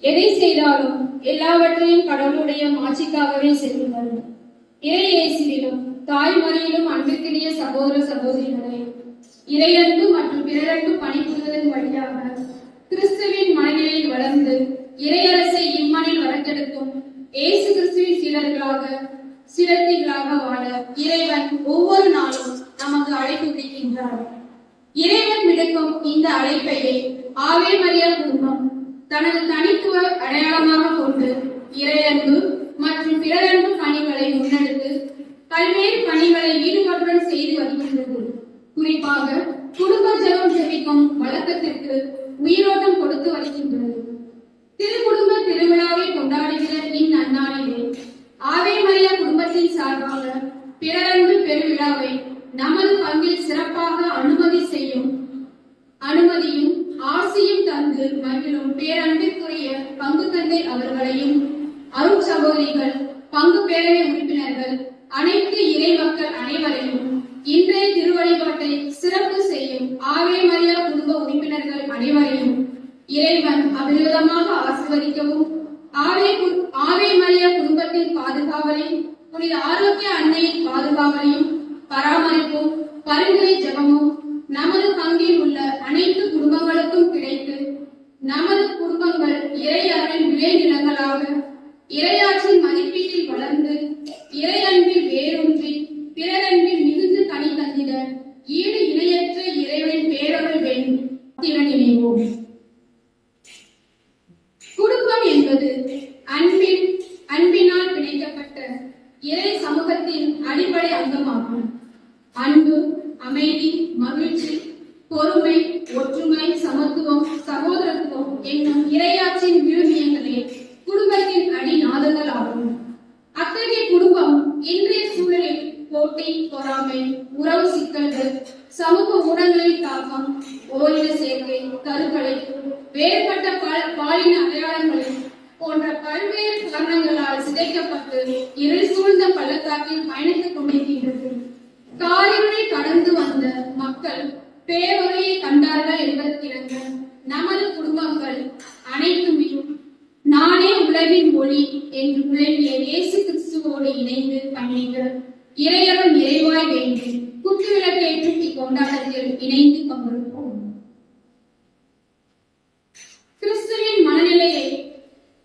எதை செய்தாலும் எல்லாவற்றையும் கடவுளுடைய மாட்சிக்காகவே செய்யுங்கள். இறையேசுவிலும் தாய்மறையிலும் அன்பிற்கினிய சகோதர சகோதரிகளே, இறையன்பு மற்றும் பிறரன்பு பணிபுரிவதன் வழியாக கிறிஸ்துவின் மனநிலையில் வளர்ந்து இறையரசை இம்மனில் வளர்த்தெடுக்கும் இயேசு கிறிஸ்துவின் சிலர்த்திகளாக வாழ இறைவன் ஒவ்வொரு நாளும் நமக்கு அழைப்பு விடுக்கின்றார். இறைவன் விடுக்கும் இந்த அழைப்பையே ஆவே மரியா குடும்பம் தனது தனித்துவ அடையாளமாக கொண்டு இறையன்பு மற்றும் பிறரன்பு பணிகளை முன்னெடுத்து பல்வேறு பணிகளை ஈடுபாட்டுடன் செய்து வருகின்றது. குறிப்பாக குடும்ப ஜெபம் ஜெபிக்கும் வழக்கத்திற்கு உயிரோட்டம் கொடுத்து வருகின்றது. திருக்குடும்ப திருவிழாவை கொண்டாடுகிற இந்நன்னாளிலே ஆவே மரியா குடும்பத்தின் சார்பாக பிறரன்பு பெருவிழாவை நமது பங்கில் சிறப்பாக அனுமதியும் ஆசையும் தந்து மகிழும் பேரன்பிற்குரிய பங்கு தந்தை அவர்களையும் அருள் சகோதரிகள், பங்கு பேரவை உறுப்பினர்கள், அனைத்து இறை மக்கள் அனைவரையும் இன்றைய திருவழிபாட்டை சிறப்பு செய்யும் ஆவே மரியா குடும்ப உறுப்பினர்கள் அனைவரையும் இறைவன் அபிவிதமாக ஆசீர்வதிக்கவும், ஆவே மரியா குடும்பத்தின் பாதுகாவலையும் புனித ஆரோக்கிய அன்னையின் பாதுகாவலையும் பராமரிப்பும் பரிந்துரை ஜெபமும் நமது பங்கில் உள்ள அனைத்து குடும்பங்களுக்கும் கிடைத்து நமது குடும்பங்கள் இறை அருளின் விளைநிலங்களாக இறையாற்றின் மதிப்பீட்டில் வளர்ந்து இறை அன்பில் வேரூன்றி பிறரன்பில் மிகுந்து கனி தந்திட ஈடு இணையற்ற இறைவனின் பேரருள் வேண்டும். நினைவோம். குடும்பம் என்பது அன்பினால் பிணைக்கப்பட்ட இறை சமூகத்தின் அடிப்படை அங்கமாகும். அன்பு, அமைதி, மகிழ்ச்சி, பொறுமை, ஒற்றுமை, சமத்துவம், சகோதரத்துவம் என்னும் இறையாற்றின் விழுமியங்களே குடும்பத்தின் அடிநாதங்கள் ஆகும். அத்தகைய குடும்பம் இன்றைய சூழலில் போட்டி, பொறாமை, உறவு சிக்கல்கள், சமூக ஊடகங்களின் தாக்கம், ஓரின சேர்க்கை, கருக்கலை, வேறுபட்ட பாலின அடையாளங்களில் போன்ற பல்வேறு காரணங்களால் சிதைக்கப்பட்டு இருள் சூழ்ந்த பள்ளத்தாக்கில் பயணித்துக் கொண்டிருக்கின்றது. காரிருளை கடந்து வந்த மக்கள் பேரொழியை கண்டார்கள் என்பதற்கிணங்க நமது குடும்பங்கள் அனைத்துமே நானே உலகின் ஒளி என்று விளங்கிய இயேசு கிறிஸ்துவோடு இணைந்து பயணிக்க இறையவன் நிறைவாய் வேண்டி குத்துவிளக்கேற்றி கொண்டாட்டத்தில் இணைந்து கொண்டிருப்போம். கிறிஸ்துவின் மனநிலையை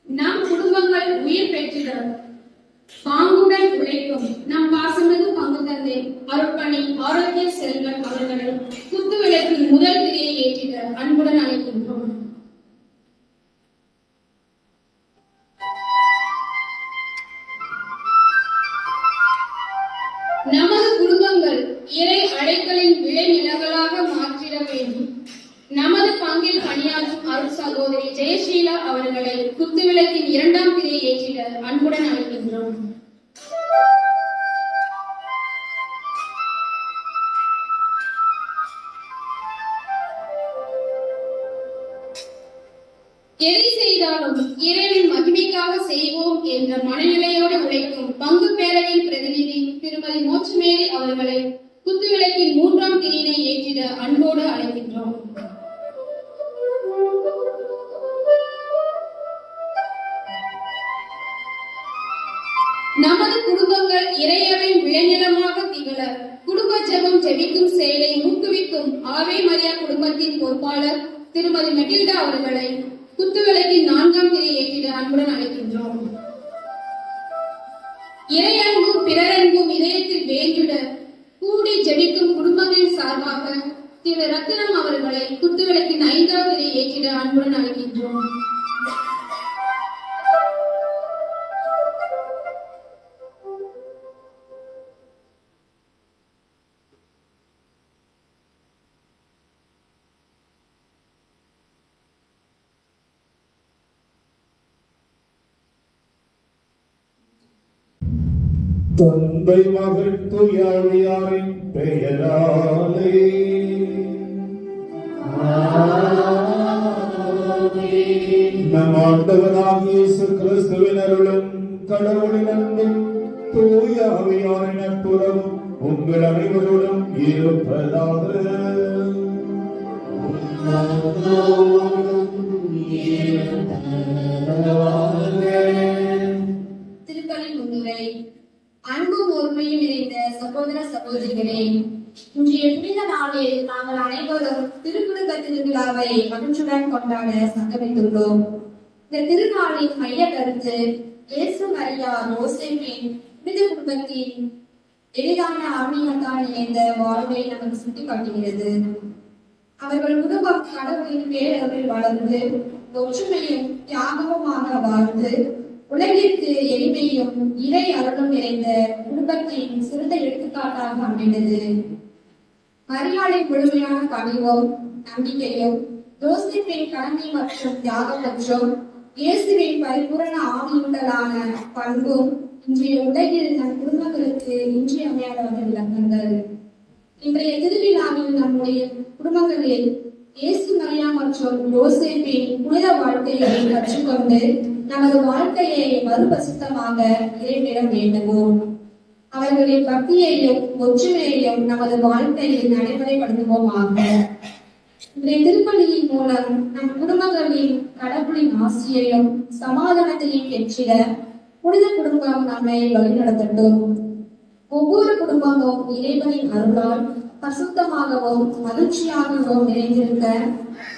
நம் குடும்பங்கள் உயிர் பெற்றிட பாங்குடன் உழைக்கும் நம் பாசமிகு பங்கு தந்தை அருட்பணி ஆரோக்கிய செல்வன் அவர்களை குத்துவிளக்கின் முதல் திரையை ஏற்றிட அன்புடன் அழைக்கின்றோம். நமது குடும்பங்கள் இறை அழைகளின் விளைநிலங்களாக மாற்றிட வேண்டும். நமது பங்கில் பணியாற்றும் அருள் சகோதரி ஜெயஸ்ரீலா அவர்களை குத்துவிளக்கின் இரண்டாம் திரையை ஏற்றிட அன்புடன் அழைக்கின்றோம். எதை செய்தாலும் இறைவன் மகிமைக்காக செய்வோம் என்ற மனநிலையோடு உழைக்கும் பங்கு பேரவையின் பிரதிநிதி திருமதி மோட்சமேரி அவர்களை குத்துவிளக்கின் மூன்றாம் திரையினை ஏற்றிட அன்போடு அழைக்கின்றோம். நமது குடும்பங்கள் இறையரின் விளைநிலமாக திகழ குடும்ப ஜெபம் ஜெபிக்கும் செயலை ஊக்குவிக்கும் ஆவே மரியா குடும்பத்தின் பொறுப்பாளர் திருமதி மெட்டில்டா அவர்களை குத்துவிளக்கின் நான்காம் திரை ஏற்றிட அன்புடன் அழைக்கின்றோம். இறையன்பும் பிறரன்பும் இதயத்தில் வேண்டிட கூடி ஜெபிக்கும் குடும்பங்களின் சார்பாக திரு ரத்தினம் அவர்களை குத்துவிளக்கின் ஐந்தாவது திரை ஏற்றிட அன்புடன் அழைக்கின்றோம். தந்தை மகன் தூயாவியாரின் பெயராலே நம் ஆண்டவராகிய இயேசு கிறிஸ்துவின் அருளும் கடவுளின் அன்பும் தூயாவியாரின் நட்புறவும் உங்கள் அனைவரோடும் இருப்பதாக. திருப்பலின் முன்னுரை. அன்பும் ஒருமையும் நிறைந்த சகோதர சகோதரிகளே, இன்றைய புனித நாளில் நாங்கள் அனைவரும் திருக்குடும்ப திருவிழாவை மகிழ்ச்சியுடன் கொண்டாட சங்கமித்துள்ளோம். இந்த திருநாளின் மைய கருத்து இயேசு மரியா யோசேப்பின் புனித குடும்பத்தின் எளிதான ஆன்மீகத்தால் இணைந்த வாழ்வை நமக்கு சுட்டிக்காட்டுகிறது. அவர்கள் குடும்பம் கடவுளின் பேரளவில் வளர்ந்து ஒற்றுமையும் தியாகமுமாக வாழ்ந்து உலகிற்கு எளிமையும் இறை அருளும் நிறைந்த குடும்பத்தின் சிறந்த எடுத்துக்காட்டாக அமைந்தது. மரியாளின் முழுமையான கனிவும் நம்பிக்கையும், யோசேப்பின் கடமை மற்றும் தியாகம் மற்றும் இயேசுவின் பரிபூரண ஆவியுடனான பண்பும் இன்றைய உலகில் நம் குடும்பங்களுக்கு இன்றியமையாத விளக்கங்கள். இன்றைய திருவிழாவில் நம்முடைய குடும்பங்களில் இயேசு மரியா மற்றும் யோசேப்பின் புனித வாழ்க்கையை கற்றுக்கொண்டு நமது வாழ்க்கையை மறுபரிசுத்தமாக இறைவிட வேண்டுவோம். அவர்களின் பக்தியையும் ஒற்றுமையையும் நமது வாழ்க்கையில் நடைமுறைப்படுத்துவோமாக. இன்றைய திருப்பலியின் மூலம் நம் குடும்பங்களின் கடவுளின் ஆசியையும் சமாதானத்தையும் பெற்றிட புனித குடும்பம் நம்மை வழிநடத்தட்டும். ஒவ்வொரு குடும்பமும் இறைவனின் அருளால் பரிசுத்தமாகவும் மகிழ்ச்சியாகவும் நிறைந்திருக்க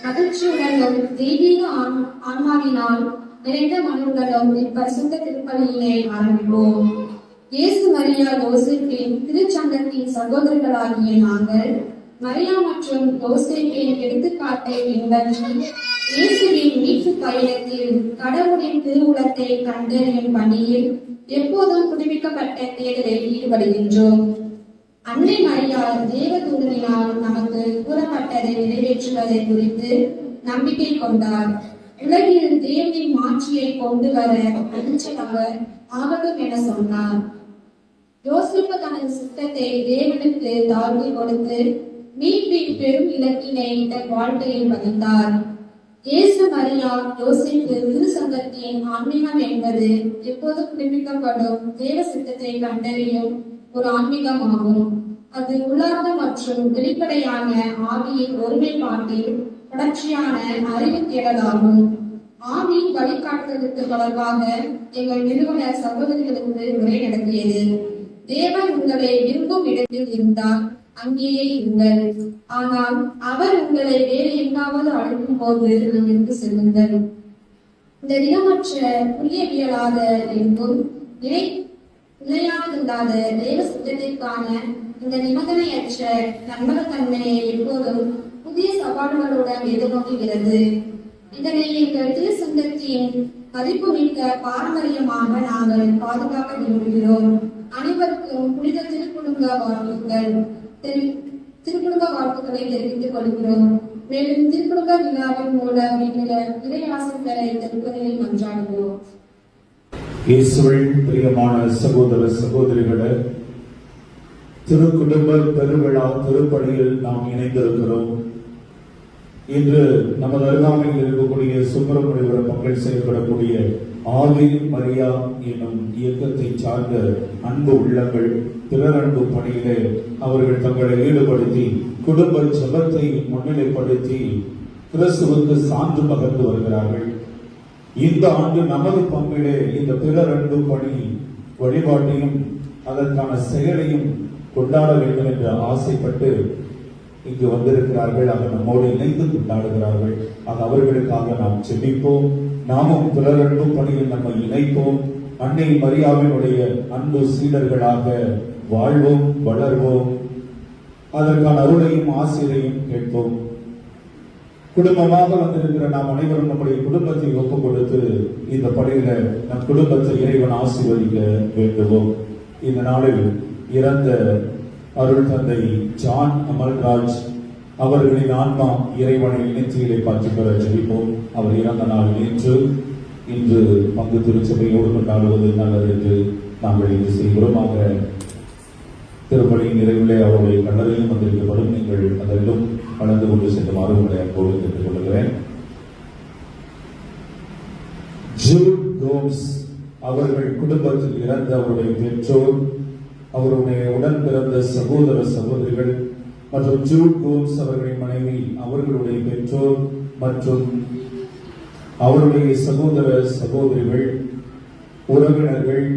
மகிழ்ச்சியுடனும் தெய்வீக ஆன்மாவினால் நிறைந்த மனங்களும் இப்பரிசுத்த திருப்பலியினை ஆரம்பிப்போம். இயேசு மரியா யோசேப்பின் திருச்சங்கத்தின் சகோதரர்களாகிய நாங்கள் மரியா மற்றும் யோசேப்பின் எடுத்துக்காட்டை பின்பற்றி இயேசுவின் மீட்பு பயணத்தில் கடவுளின் திருவுளத்தை கண்டறியும் பணியில் எப்போதும் புதுப்பிக்கப்பட்ட தேடலில் ஈடுபடுகின்றோம். அன்னை மரியா தேவதூதரினால் நமக்கு கூறப்பட்டதை நிறைவேற்றுவதை குறித்து நம்பிக்கை கொண்டார். உலகில் தேவனின் மாட்சியை கொண்டு வர அனுப்பிச்சவர் ஆகட்டும் என சொன்னார். யோசிப்பு தனது சித்தத்தை தேவனுக்கு தாழ்வு கொடுத்து மீட்பின் பெரும் இலக்கினை தன் வாழ்க்கையில் பதித்தார். இயேசு மரியா யோசிப்பு திருசங்கத்தின் ஆன்மீகம் என்பது எப்போது புதுப்பிக்கப்படும் தேவ சித்தத்தை கண்டறியும் ஒரு ஆன்மீகமாகும். அது உள்ளார்ந்த மற்றும் வெளிப்படையான ஆவியின் ஒருமைப்பாட்டில் தொடர்ச்சியான அறிவு தேடலாகும். ஆவியின் வழிகாட்டுதலுக்கு தொடர்பாக எங்கள் நிறுவனர் சகோதரிகளுக்கு உரை நடத்தியது. தேவன் உங்களை விரும்பும் இடத்தில் இருந்தால் அங்கேயே இருங்கள். ஆனால் அவர் உங்களை வேறு எங்காவது அழைக்கும் போது அங்கிருந்து செல்லுங்கள். இந்த தினமற்ற புள்ளியவியலாத என்றும் நிலையானதில்லாத தெய்வ சித்தத்திற்கான இந்த நிபந்தனையற்ற நம்பகத்தன்மையை எப்போதும் புதிய சவால்களுடன் எதிர்நோக்குகிறது. இதனை எங்கள் திருச்சங்கத்தின் மதிப்புமிக்க பாரம்பரியமாக நாங்கள் பாதுகாக்க விரும்புகிறோம். அனைவருக்கும் புனித திருக்குடும்ப வாழ்த்துக்களை தெரிவித்துக் கொள்கிறோம். மேலும் திருக்குடும்ப விழாவின் மூலம் இறையாசிரியரை திருப்பதியில் மன்றாடுவோம். இயேசுவில் பிரியமான சகோதர சகோதரிகளே, திருக்குடும்ப பெருவிழா திருப்பலியில் நாம் இணைந்திருக்கிறோம். இன்று நமது அருகாமையில் இருக்கக்கூடிய சுப்பிரமணியபுரம் மக்கள் செயல்படக்கூடிய ஆவி மரியா எனும் இயக்கத்தை சார்ந்த அன்பு உள்ளங்கள் பிறரன்பு பணியிலே அவர்கள் தங்களை ஈடுபடுத்தி குடும்ப ஜெபத்தை முன்னிலைப்படுத்தி கிறிஸ்துவுக்கு சான்று பகர்ந்து வருகிறார்கள். இந்த ஆண்டு நமது பங்கிலே இந்த பிறரன்பு பணி வழிபாட்டையும் அதற்கான செயலையும் கொண்டாட வேண்டும் என்று ஆசைப்பட்டு இங்கு வந்திருக்கிறார்கள். அதை நம்மோடு இணைந்து கொண்டாடுகிறார்கள். அது அவர்களுக்காக நாம் செபிப்போம். நாமும் பிறரன்பு பணியில் நம்மை இணைப்போம். அன்னை மரியாவினுடைய அன்பு சீடர்களாக வாழ்வோம், வளர்வோம். அதற்கான அருளையும் ஆசிரியையும் கேட்போம். குடும்பமாக வந்திருக்கிற நாம் அனைவரும் நம்முடைய குடும்பத்தை ஒப்புக் கொடுத்து இந்த பணியில நம் குடும்பத்தை இறைவன் ஆசீர்வதிக்க வேண்டுவோம். இந்த நாளில் இறந்த அருள் தந்தை ஜான் அமல்ராஜ் அவர்களின் ஆன்மா இறைவனை இணைச்சிகளை பார்த்து பெற ஜெபிப்போம். அவர் இறந்த நாள் இன்று பங்கு திருச்சபையோடு கொண்டாடுவது நல்லது என்று நாங்கள் இது செய்கிறோம். ஆக திருப்பலியின் நிறைவிலே அவருடைய கல்லறையும் வந்திருக்கப்படும். நீங்கள் அதெல்லாம் கலந்து கொண்டு செல்லுமாறு உங்களை அன்போடு கேட்டுக் கொள்கிறேன். ஜூட் கோம்ஸ் அவர்கள் குடும்பத்தில் இறந்த அவருடைய பெற்றோர், அவருடைய உடன் பிறந்த சகோதர சகோதரிகள் மற்றும் ஜூட் கோம்ஸ் அவர்களின் மனைவி, அவர்களுடைய பெற்றோர் மற்றும் அவருடைய சகோதர சகோதரிகள், உறவினர்கள்,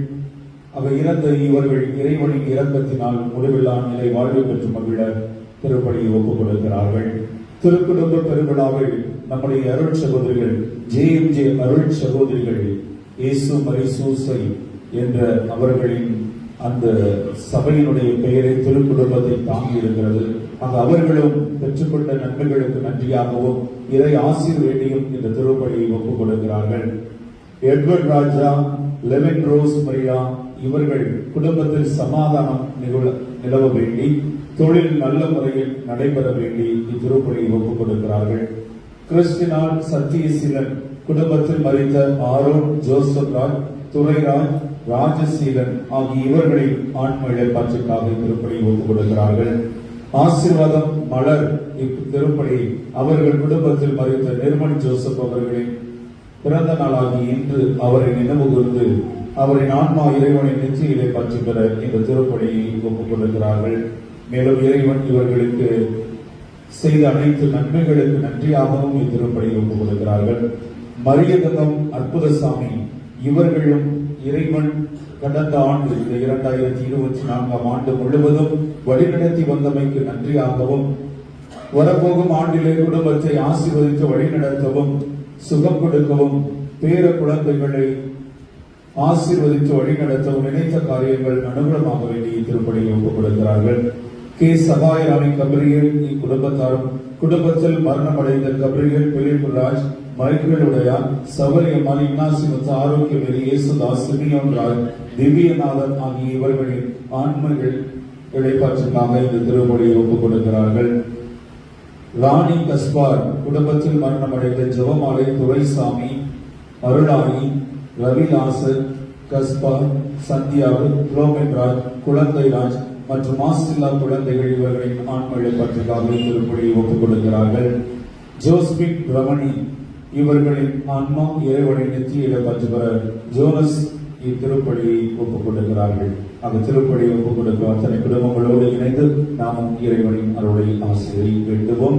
அவர் இறந்த இவர்கள் இறைவனின் இரக்கத்தினால் முடிவில்லா நிலை வாழ்வு பெற்று மகிழ திருப்பலியை ஒப்புக் கொடுக்கிறார்கள். திருக்குடும்ப பெருவிழாவில் நம்முடைய அருள் சகோதரிகள் ஜே அருள் சகோதரிகள் இயேசு மரிசூசை என்ற அவர்களின் அந்த சபையினுடைய பெயரை திருக்குடும்பத்தில் தாங்கி இருக்கிறது. அங்கு அவர்களும் பெற்றுக்கொண்ட நன்மைகளுக்கு நன்றியாகவும் இறை ஆசீர்வேடியும் இந்த திருப்பலியை ஒப்புக் கொடுக்கிறார்கள். எட்வர்ட் ராஜா, லெவின் ரோஸ் மரியா இவர்கள் குடும்பத்தில் சமாதானம் நிலவ வேண்டி, தொழில் நல்ல முறையில் நடைபெற வேண்டி இத்திருப்பலியை ஒப்புக் கொடுக்கிறார்கள். கிறிஸ்டினால் சத்தியசீலன் குடும்பத்தில் மறித்த ஆரோன், ஜோசப் ராஜ், துரைராஜ், ராஜசீலன் ஆகிய இவர்களின் ஆன்ம இழப்பாற்றுக்காக இத்திருப்பலியை ஒப்புக் கொடுக்கிறார்கள். ஆசீர்வாதம் மலர் இத்திருப்பலி அவர்கள் குடும்பத்தில் மறித்த நிர்மல் ஜோசப் அவர்களின் பிறந்த நாளாகி இன்று அவரை நினைவு கூர்ந்து அவரின் ஆன்மா இறைவனின் நெற்றியிலே பற்றி பெற இந்த திருப்பலியை ஒப்புக் கொடுக்கிறார்கள். மேலும் இறைவன் இவர்களுக்கு செய்த அனைத்து நன்மைகளுக்கு நன்றியாகவும் இத்திருப்பலியை ஒப்புக் கொடுக்கிறார்கள். மரியதகம் அற்புதசாமி இவர்களும் இறைவன் கடந்த ஆண்டு இந்த 2024ஆம் ஆண்டு முழுவதும் வழிநடத்தி வந்தமைக்கு நன்றியாகவும், வரப்போகும் ஆண்டிலே குடும்பத்தை ஆசீர்வதித்து வழிநடத்தவும், சுகம் கொடுக்கவும், பேர குழந்தைகளை ஆசீர்வதித்து வழிநடத்தவும் நினைத்த காரியங்கள் அனுகூலமாக வேண்டிய திருப்பலியை ஒப்புக் கொடுக்கிறார்கள். கே சகாயராணி கபிரியல் இக்குடும்பத்தாரும், குடும்பத்தில் மரணமடைந்த கபிரியல், பிலிப்பு ராஜ், மைக்கேல் உடையார், சபரியம்மாள், இன்னாசிமுத்து, ஆரோக்கியவேலி, இயேசுதாஸ், சிமியோன் ராஜ், திவ்யநாதன் ஆகிய இவர்களின் ஆன்மகள் இழைப்பாற்றுக்காக இந்த திருப்பலியை ஒப்புக் கொடுக்கிறார்கள். ராணி கஸ்பார் குடும்பத்தில் மரணமடைந்த ஜெபமாலை, துரைசாமி, அருளாணி, ரவிதாசன், கஸ்பார், சந்தியாவு, புலோமென்ராஜ், குழந்தைராஜ் மற்றும் மாசில்லா குழந்தைகள் இவர்களின் ஆன்ம இழப்பாற்றுக்காக திருப்பலியை ஒப்புக் கொடுக்கிறார்கள். ஜோஸ்பின் ரமணி இவர்களின் ஆன்மா இறைவனின் நெற்றியில பற்றி பெற ஜோனஸ் இத்திருப்பலியை ஒப்புக் கொடுக்கிறார்கள். அந்த திருப்பலியை ஒப்புக் கொடுக்கும் அத்தனை குடும்பங்களோடு இணைந்து நாமும் இறைவனின் அருளை ஆசிரியை வேண்டுவோம்.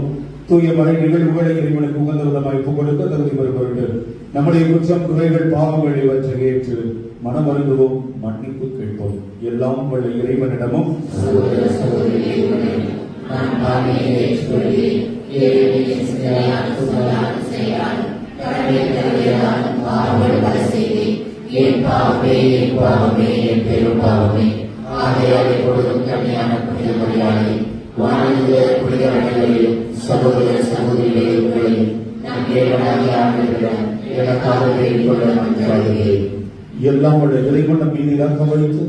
தூய மறை நிகழ்வுகளை இறைவனுக்கு உகந்த விதமாய் ஒப்புக் கொடுக்க தகுதி பெறுபவர்கள் நம்முடைய குற்றம், குறைகள், பாவங்கள் இவற்றை ஏற்று மனமருந்துவோம், மன்னிப்பு கேட்போம். எல்லாம் வல்ல இறைவனிடமும் சகோதர சகோதரிகளையும் எல்லாம் உள்ள இறைவன் நம் மீது இறக்கம் வைத்து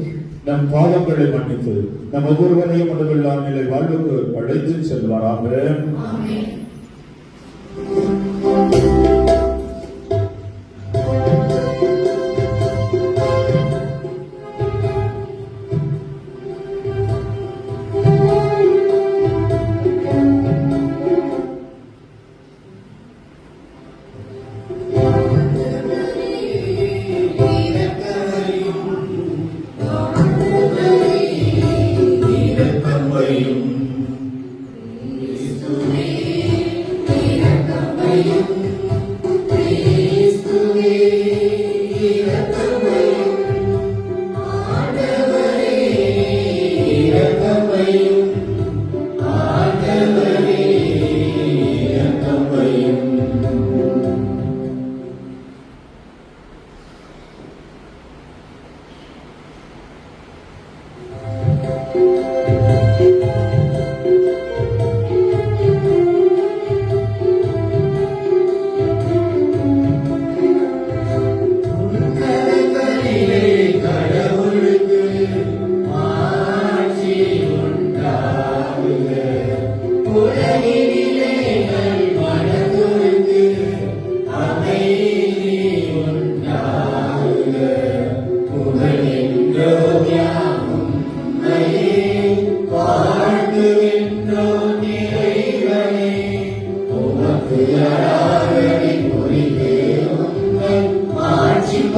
நம் பாவங்களை மன்னித்து நம் ஒவ்வொருவரையும் முடிவில்லா நிலை வாழ்வுக்கு அழைத்து செல்வாராக.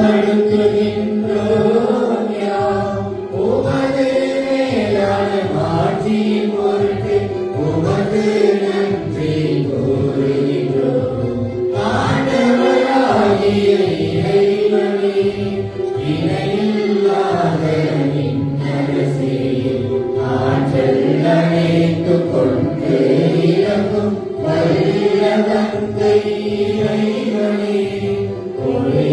படுத்துகின்றோம் யாம். உமது மேலான மாட்சியின் பொருட்டு உமக்கு நன்றி கூறுகின்றோம். ஆண்டவராகிய இறைவனே, இணையில்லாத நின்னரசே, ஆற்றல் அனைத்துக் கொண்டு இறங்கும் வல்ல தந்தை இறைவனே, ஒரே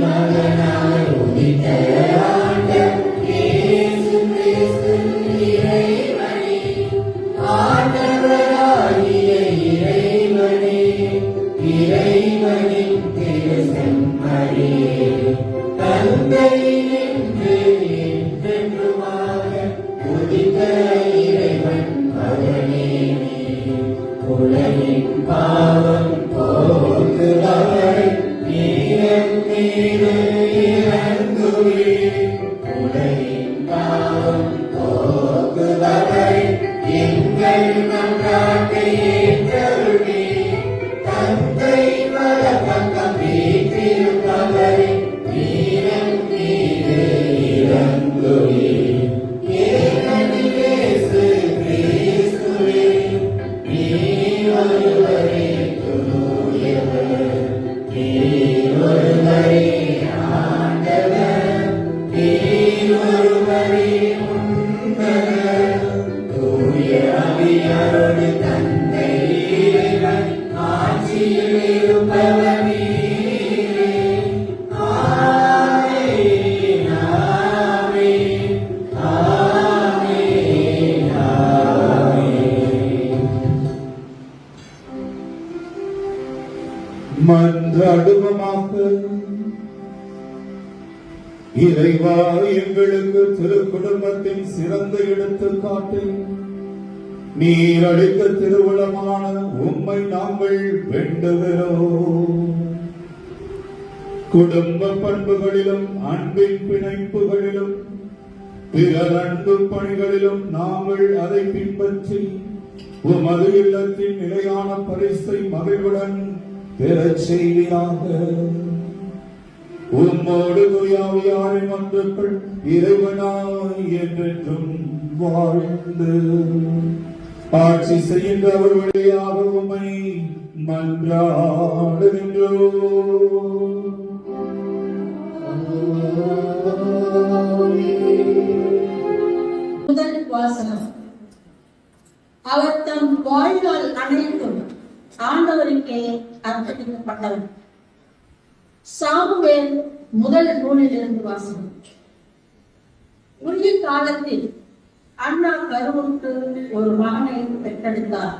மகனாய் உதித்த ஆண்டவர் இயேசு கிறிஸ்து இறைவனே, ஆண்டவராகிய இறைவனே, இறைவனின் திருசெம்மறியே, தந்தை நின்று என்றென்றுமாக உதித்த இறைவன் மகனே, உலகின் பாவம் போக்குபவரே, நீர் மீது இறங்குவீர். உலகின் பாவம் போக்குபவரே, எங்கள் மன்றாட்டை ஏற்றருளீர். தந்தை வலப்பக்கம் வீற்றிருப்பவரே, நீர் மீது இறங்குவீர். ஏனெனில் இயேசு கிறிஸ்துவே, நீர் ஒருவரே தூயவர், நீர் ஒருவரே ஆண்டவர், நீர் ஒருவரே உன்னதர். தூய ஆவியாரோடு தந்தை இறைவன் ஆட்சியில் இருப்பவர் நீரே. ஆமென், ஆமென், ஆமென், ஆமென். மன்றாடுவோமாக. இறைவா, எங்களுக்கு திரு குடும்பத்தின் சிறந்த எடுத்துக்காட்டை நீர் அளித்த திருவுளமான உம்மை நாங்கள் வேண்டுகிறோம். குடும்ப பண்புகளிலும் அன்பின் பிணைப்புகளிலும் பிறர் அன்பு பணிகளிலும் நாங்கள் அதை பின்பற்றி உமது இல்லத்தின் நிலையான பரிசை மகிழ்வுடன் பெறச் செய்வீராக. உம்மோடு தூயாவியாரின் ஒன்றுக்குள் இறைவனாய் என்றென்றும் வாழ்ந்து ஆட்சி செய்கின்ற அவர் வழியாக உம்மை மன்றாடுகின்றோம். முதல் வாசகம். அவர் தம் வாழ்நாள் அனைத்தும் ஆண்டவருக்கே அர்ப்பணிக்கப்பட்டவர். சாமுவேல் முதல் நூலிலிருந்து வாசகம். உரிய காலத்தில் அண்ணா கருவுற்று ஒரு மகனை பெற்றெடுத்தார்.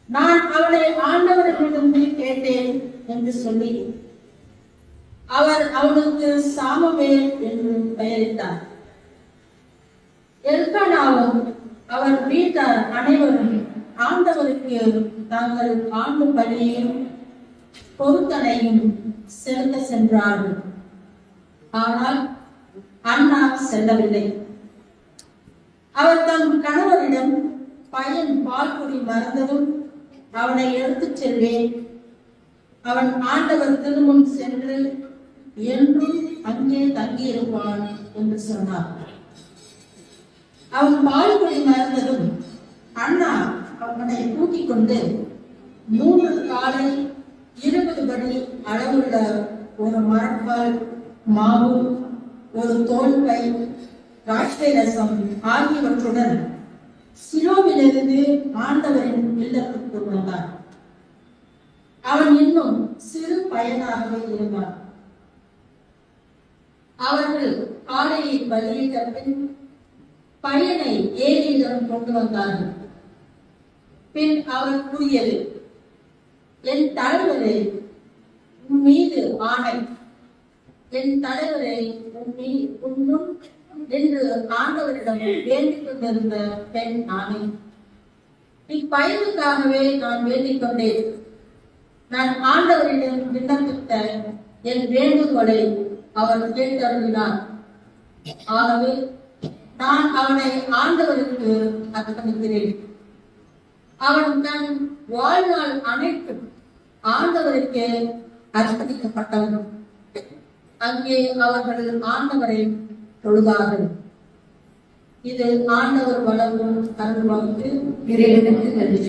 நான் அவளை ஆண்டவரிடமிருந்து கேட்டேன் என்று சொல்லி அவர் அவனுக்கு சாமுவேல் என்று பெயரிட்டார். எல்கானாவும் அவர் வீட்டார் அனைவரும் ஆண்டவருக்கு தாங்கள் ஆண்டு பலியையும் பொருத்தனையும் செலுத்த சென்றார்கள். ஆனால் அண்ணா செல்லவில்லை. அவர் தம் கணவரிடம் பையன் பால் குடி மறந்ததும் அவனை எடுத்துச் செல்வேன், அவன் ஆண்டவர் திருமுன் சென்று என்றும் அங்கே தங்கியிருப்பான் என்று சொன்னார். அவன் பால் குடி மறந்ததும் அண்ணா அவனை கூட்டிக் கொண்டு 3 காலை 20 படி அளவுள்ள ஒரு மரக்கால் மாவு, ஒரு தோல் பை, திராட்சை ரசம் ஆகியவற்றுடன் சிலோவிலிருந்து ஆண்டவரின் இல்லத்திற்கு வந்தார். அவன் இன்னும் சிறு பையனாகவே இருந்தான். அவர்கள் காளையை பலியிட்ட பின் பையனை ஏலியிடம் கொண்டு வந்தார்கள். பின் அவர் கூறியது, என் தலைவரே, உன் மீது ஆணை, என் தலைவரை உன்னும் என்று ஆண்டவரிடம் வேண்டிக் கொண்டிருந்த பெண் ஆணை. இப்பயனுக்காகவே நான் வேண்டிக் கொண்டேன். நான் ஆண்டவரிடம் விண்ணப்பித்த என் வேண்டுகோளை அவர் கேட்டருளினார். ஆகவே நான் அவனை ஆண்டவருக்கு அர்ப்பணிக்கிறேன். அவன் தன் வாழ்நாள் அனைத்தும் ஆண்டவருக்கு அர்ப்பணிக்கப்பட்டவன். அங்கே அவர்கள் ஆண்டவரை தொழுதார்கள். இது ஆண்டவர் வழங்கும் அருள்வாக்கு. இறைவனுக்கு நன்றி.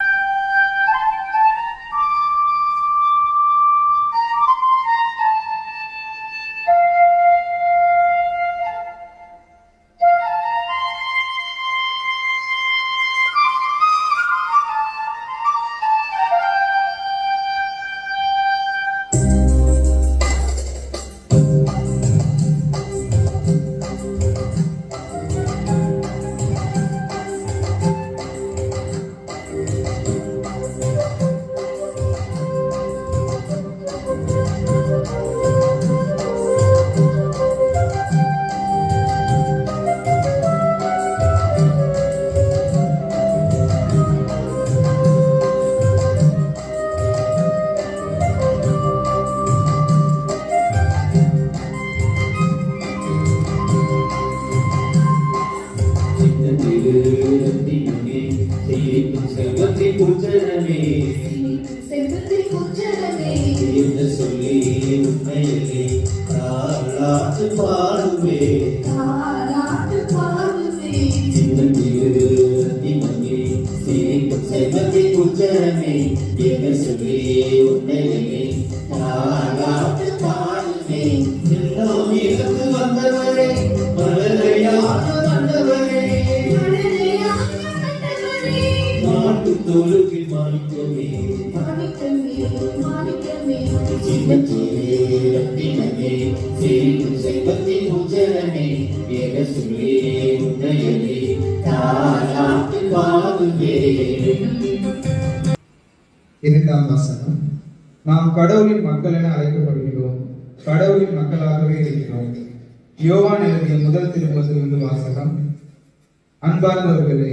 செல்வத்தின் குற்றமே என்று சொல்லி உண்மையிலே தாலாட்டு பாடுவே செல்வத்தின் குற்றமே என்று சொல்லி உண்மையிலே தாலாட்டு பாடுவே. எல்லாம் இருந்து வந்தவரே மலரையான வந்தவரே நாட்டு தோலுக்கு மாணிக்கமே செல்வத்தின் உச்சரமே என சொல்லி உன்னையலே தாலாட்டு பாடுவே. இரண்டாம் வசனம். நாம் கடவுளின் மக்கள் என அழைக்கப்படுகிறோம், கடவுளின் மக்களாகவே இருக்கிறோம். யோவான் எழுதிய முதல் திருமுகத்திலிருந்து வாசகம். அன்பார்ந்தவர்களே,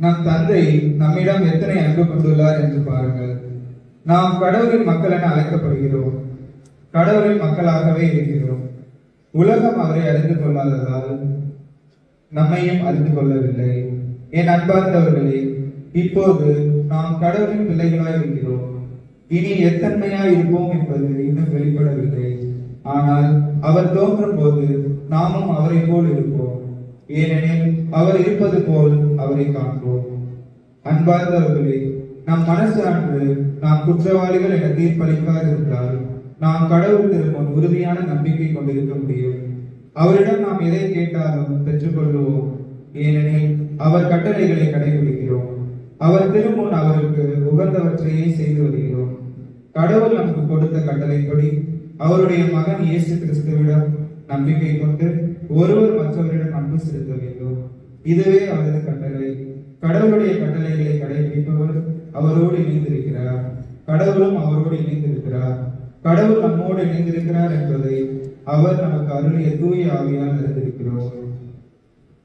நம் தந்தை நம்மிடம் எத்தனை அன்பு கொண்டுள்ளார் என்று பாருங்கள். நாம் கடவுளின் மக்கள் என அழைக்கப்படுகிறோம், கடவுளின் மக்களாகவே இருக்கிறோம். உலகம் அவரை அறிந்து கொள்ளாததால் நம்மையும் அறிந்து கொள்ளவில்லை. என் அன்பார்ந்தவர்களே, இப்போது நாம் கடவுளின் பிள்ளைகளாய் இருக்கிறோம். இனி எத்தன்மையாய் இருப்போம் என்பது இன்னும் வெளிப்படவில்லை. ஆனால் அவர் தோன்றும் போது நாமும் அவரை போல் இருப்போம், ஏனெனில் அவர் இருப்பது போல் அவரை காண்போம். அன்பார்ந்தவர்களே, நம் மனசான்று நாம் குற்றவாளிகள் என தீர்ப்பளிக்காதிருந்தால் நாம் கடவுள் திருமுன் உறுதியான நம்பிக்கை கொண்டிருக்க முடியும். அவரிடம் நாம் எதை கேட்டாலும் பெற்றுக்கொள்வோம், ஏனெனில் அவர் கட்டளைகளை கடைபிடிக்கிறோம். அவர் திருமுன் அவருக்கு உகந்தவற்றையே செய்து வருகிறோம். கடவுள் நமக்கு கொடுத்த கட்டளைப்படி அவருடைய மகன் இயேசு கிறிஸ்துவிடம் நம்பிக்கை கொண்டு ஒருவர் மற்றவரிடம் அன்பு செலுத்த வேண்டும். இதுவே அவரது கட்டளை. கடவுளுடைய கட்டளைகளை கடைபிடிப்பவர் அவரோடு இணைந்திருக்கிறார், கடவுளும் அவரோடு இணைந்திருக்கிறார். கடவுள் நம்மோடு இணைந்திருக்கிறார் என்பதை அவர் நமக்கு அருளிய தூய ஆவியால் அறிந்திருக்கிறோம்.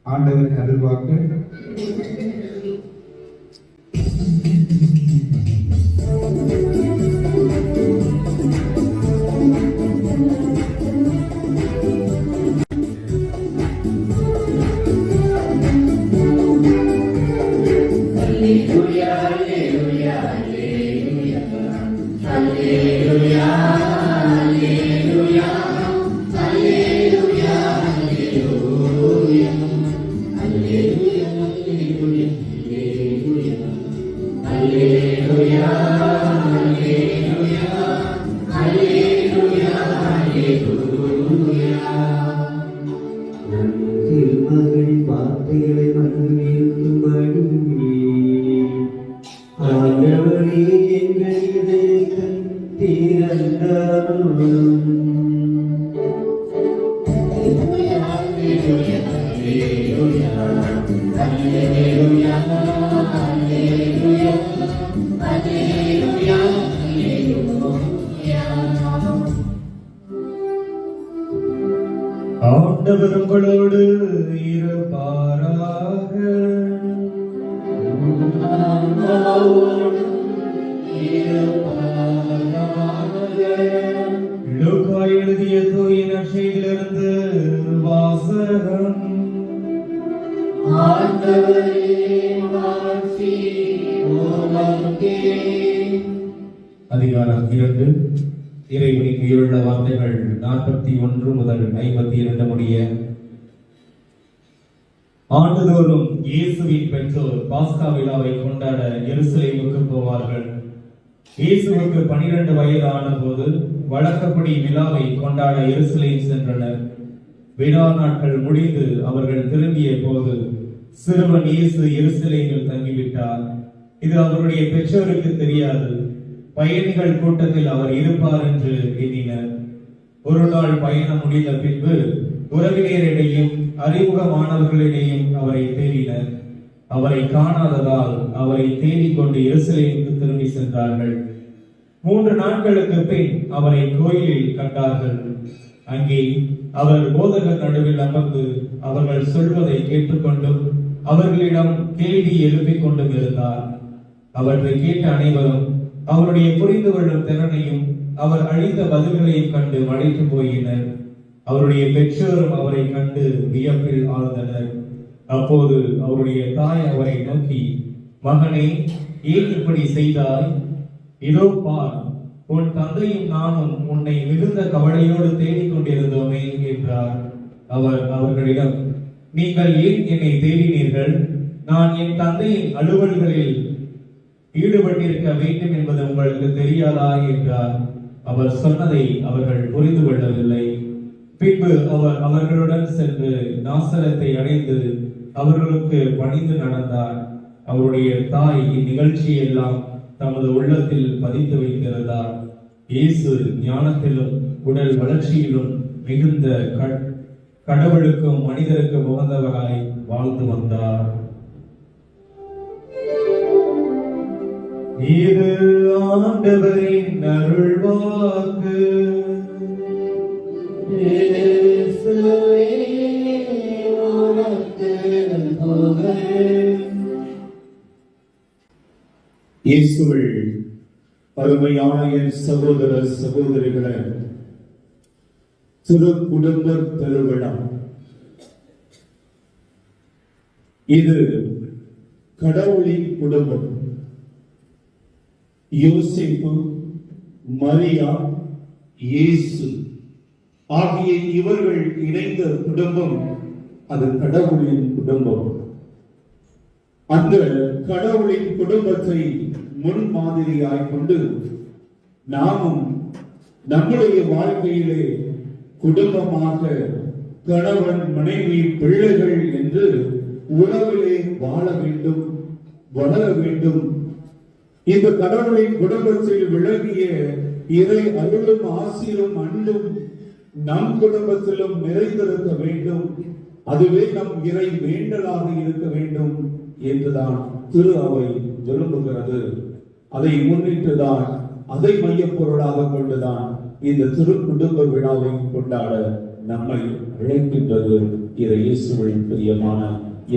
ஆண்டவரின் அருள்வாக்கு. திருமகள் வார்த்தைகளை மன்னிக்கும்படி ஆண்டவரே எங்கள் இதயத்தை திறந்தருளும். ஆண்டவர் உங்களோடு இருப்பாராக. லூக்கா எழுதிய தூய நற்செய்தியிலிருந்து வாசகம். அதிகாரம் 2 இறைவனின் உயிருள்ள வார்த்தைகள் 41 முதல் 52 முடிய. ஆண்டுதோறும் இயேசுவின் பெற்றோர் பாஸ்கா விழாவை கொண்டாட எருசலேமுக்கு போவார்கள். இயேசுவுக்கு 12 வயது ஆன போது வழக்கப்படி விழாவை கொண்டாட எருசலேம் சென்றனர். விழா நாட்கள் முடிந்து அவர்கள் திரும்பிய போது சிறுவன் இயேசு எருசலேமில் தங்கிவிட்டார். இது அவருடைய பெற்றோருக்கு தெரியாது. பயணிகள் கூட்டத்தில் அவர் இருப்பார் என்று எண்ணினர். ஒரு நாள் பயணம் முடிந்த பின்பு உறவினரிடையும் அறிமுகமானவர்களிடையும் அவரை தேடினர். அவரை காணாததால் அவரை தேடிக்கொண்டு எருசலேமுக்கு திரும்பி சென்றார்கள். 3 நாட்களுக்கு பின் அவரை கோயிலில் கண்டார்கள். அங்கே அவர் போதகர் நடுவில் அமர்ந்து அவர்கள் சொல்வதை கேட்டுக்கொண்டும் அவர்களிடம் கேள்வி எழுப்பிக் கொண்டும் இருந்தார். அவற்றை கேட்ட அனைவரும் அவருடைய புரிந்து கொள்ளும் திறனையும் அவர் அளித்த பதில்களையும் கண்டு மலைத்து போயினர். அவருடைய பெற்றோரும் அவரை கண்டு வியப்பில் ஆழ்ந்தனர். அப்போது அவருடைய தாய் அவரை நோக்கி, மகனே, ஏன் இப்படி செய்தாய்? இதோ பார், உன் தந்தையும் நானும் உன்னை மிகுந்த கவலையோடு தேடிக் கொண்டிருந்தோமே என்றார். அவர் அவர்களிடம், நீங்கள் ஏன் என்னை தேடினீர்கள்? நான் என் தந்தையின் அலுவல்களில் ஈடுபட்டிருக்க வேண்டும் என்பது உங்களுக்கு தெரியாதா என்றார். அவர் சொன்னதை அவர்கள் புரிந்து கொள்ளவில்லை. பின்பு அவர் அவர்களுடன் சென்று நாசரத்தை அடைந்து அவர்களுக்கு பணிந்து நடந்தார். அவருடைய தாய் இந்நிகழ்ச்சியெல்லாம் தமது உள்ளத்தில் பதித்து வைத்திருந்தார். இயேசு ஞானத்திலும் உடல் வளர்ச்சியிலும் மிகுந்த கடவுளுக்கும் மனிதருக்கும் உகந்தவராய் வாழ்ந்து வந்தார். இது ஆண்டவரின் அருள்வாக்கு. இயேசுவில் அருமையான என் சகோதர சகோதரிகளே, திரு குடும்ப பெருவிழா இது கடவுளின் குடும்பம். யோசேப்பு, மரியா, இயேசு ஆகிய இவர்கள் இணைந்த குடும்பம் அது கடவுளின் குடும்பம். அந்த கடவுளின் குடும்பத்தை முன்மாதிரியாய் கொண்டு நாமும் நம்முடைய வாழ்க்கையிலே குடும்பமாக கணவன், மனைவி, பிள்ளைகள் என்று உறவிலே வாழ வேண்டும், வளர வேண்டும். இந்த கடவுளின் குடும்பத்தில் விளங்கிய இறை அருளும் ஆசிரும் அன்பும் நம் குடும்பத்திலும் நிறைந்திருக்க வேண்டும். அதுவே நம் இறை வேண்டலாக இருக்க வேண்டும் என்றுதான் திரு அவை விரும்புகிறது. அதை முன்னிட்டுதான், அதை மையப் பொருளாக கொண்டுதான் இந்த திரு குடும்ப விழாவை கொண்டாட நம்மை அழைக்கின்றது இறை இயேசுவின் பிரியமான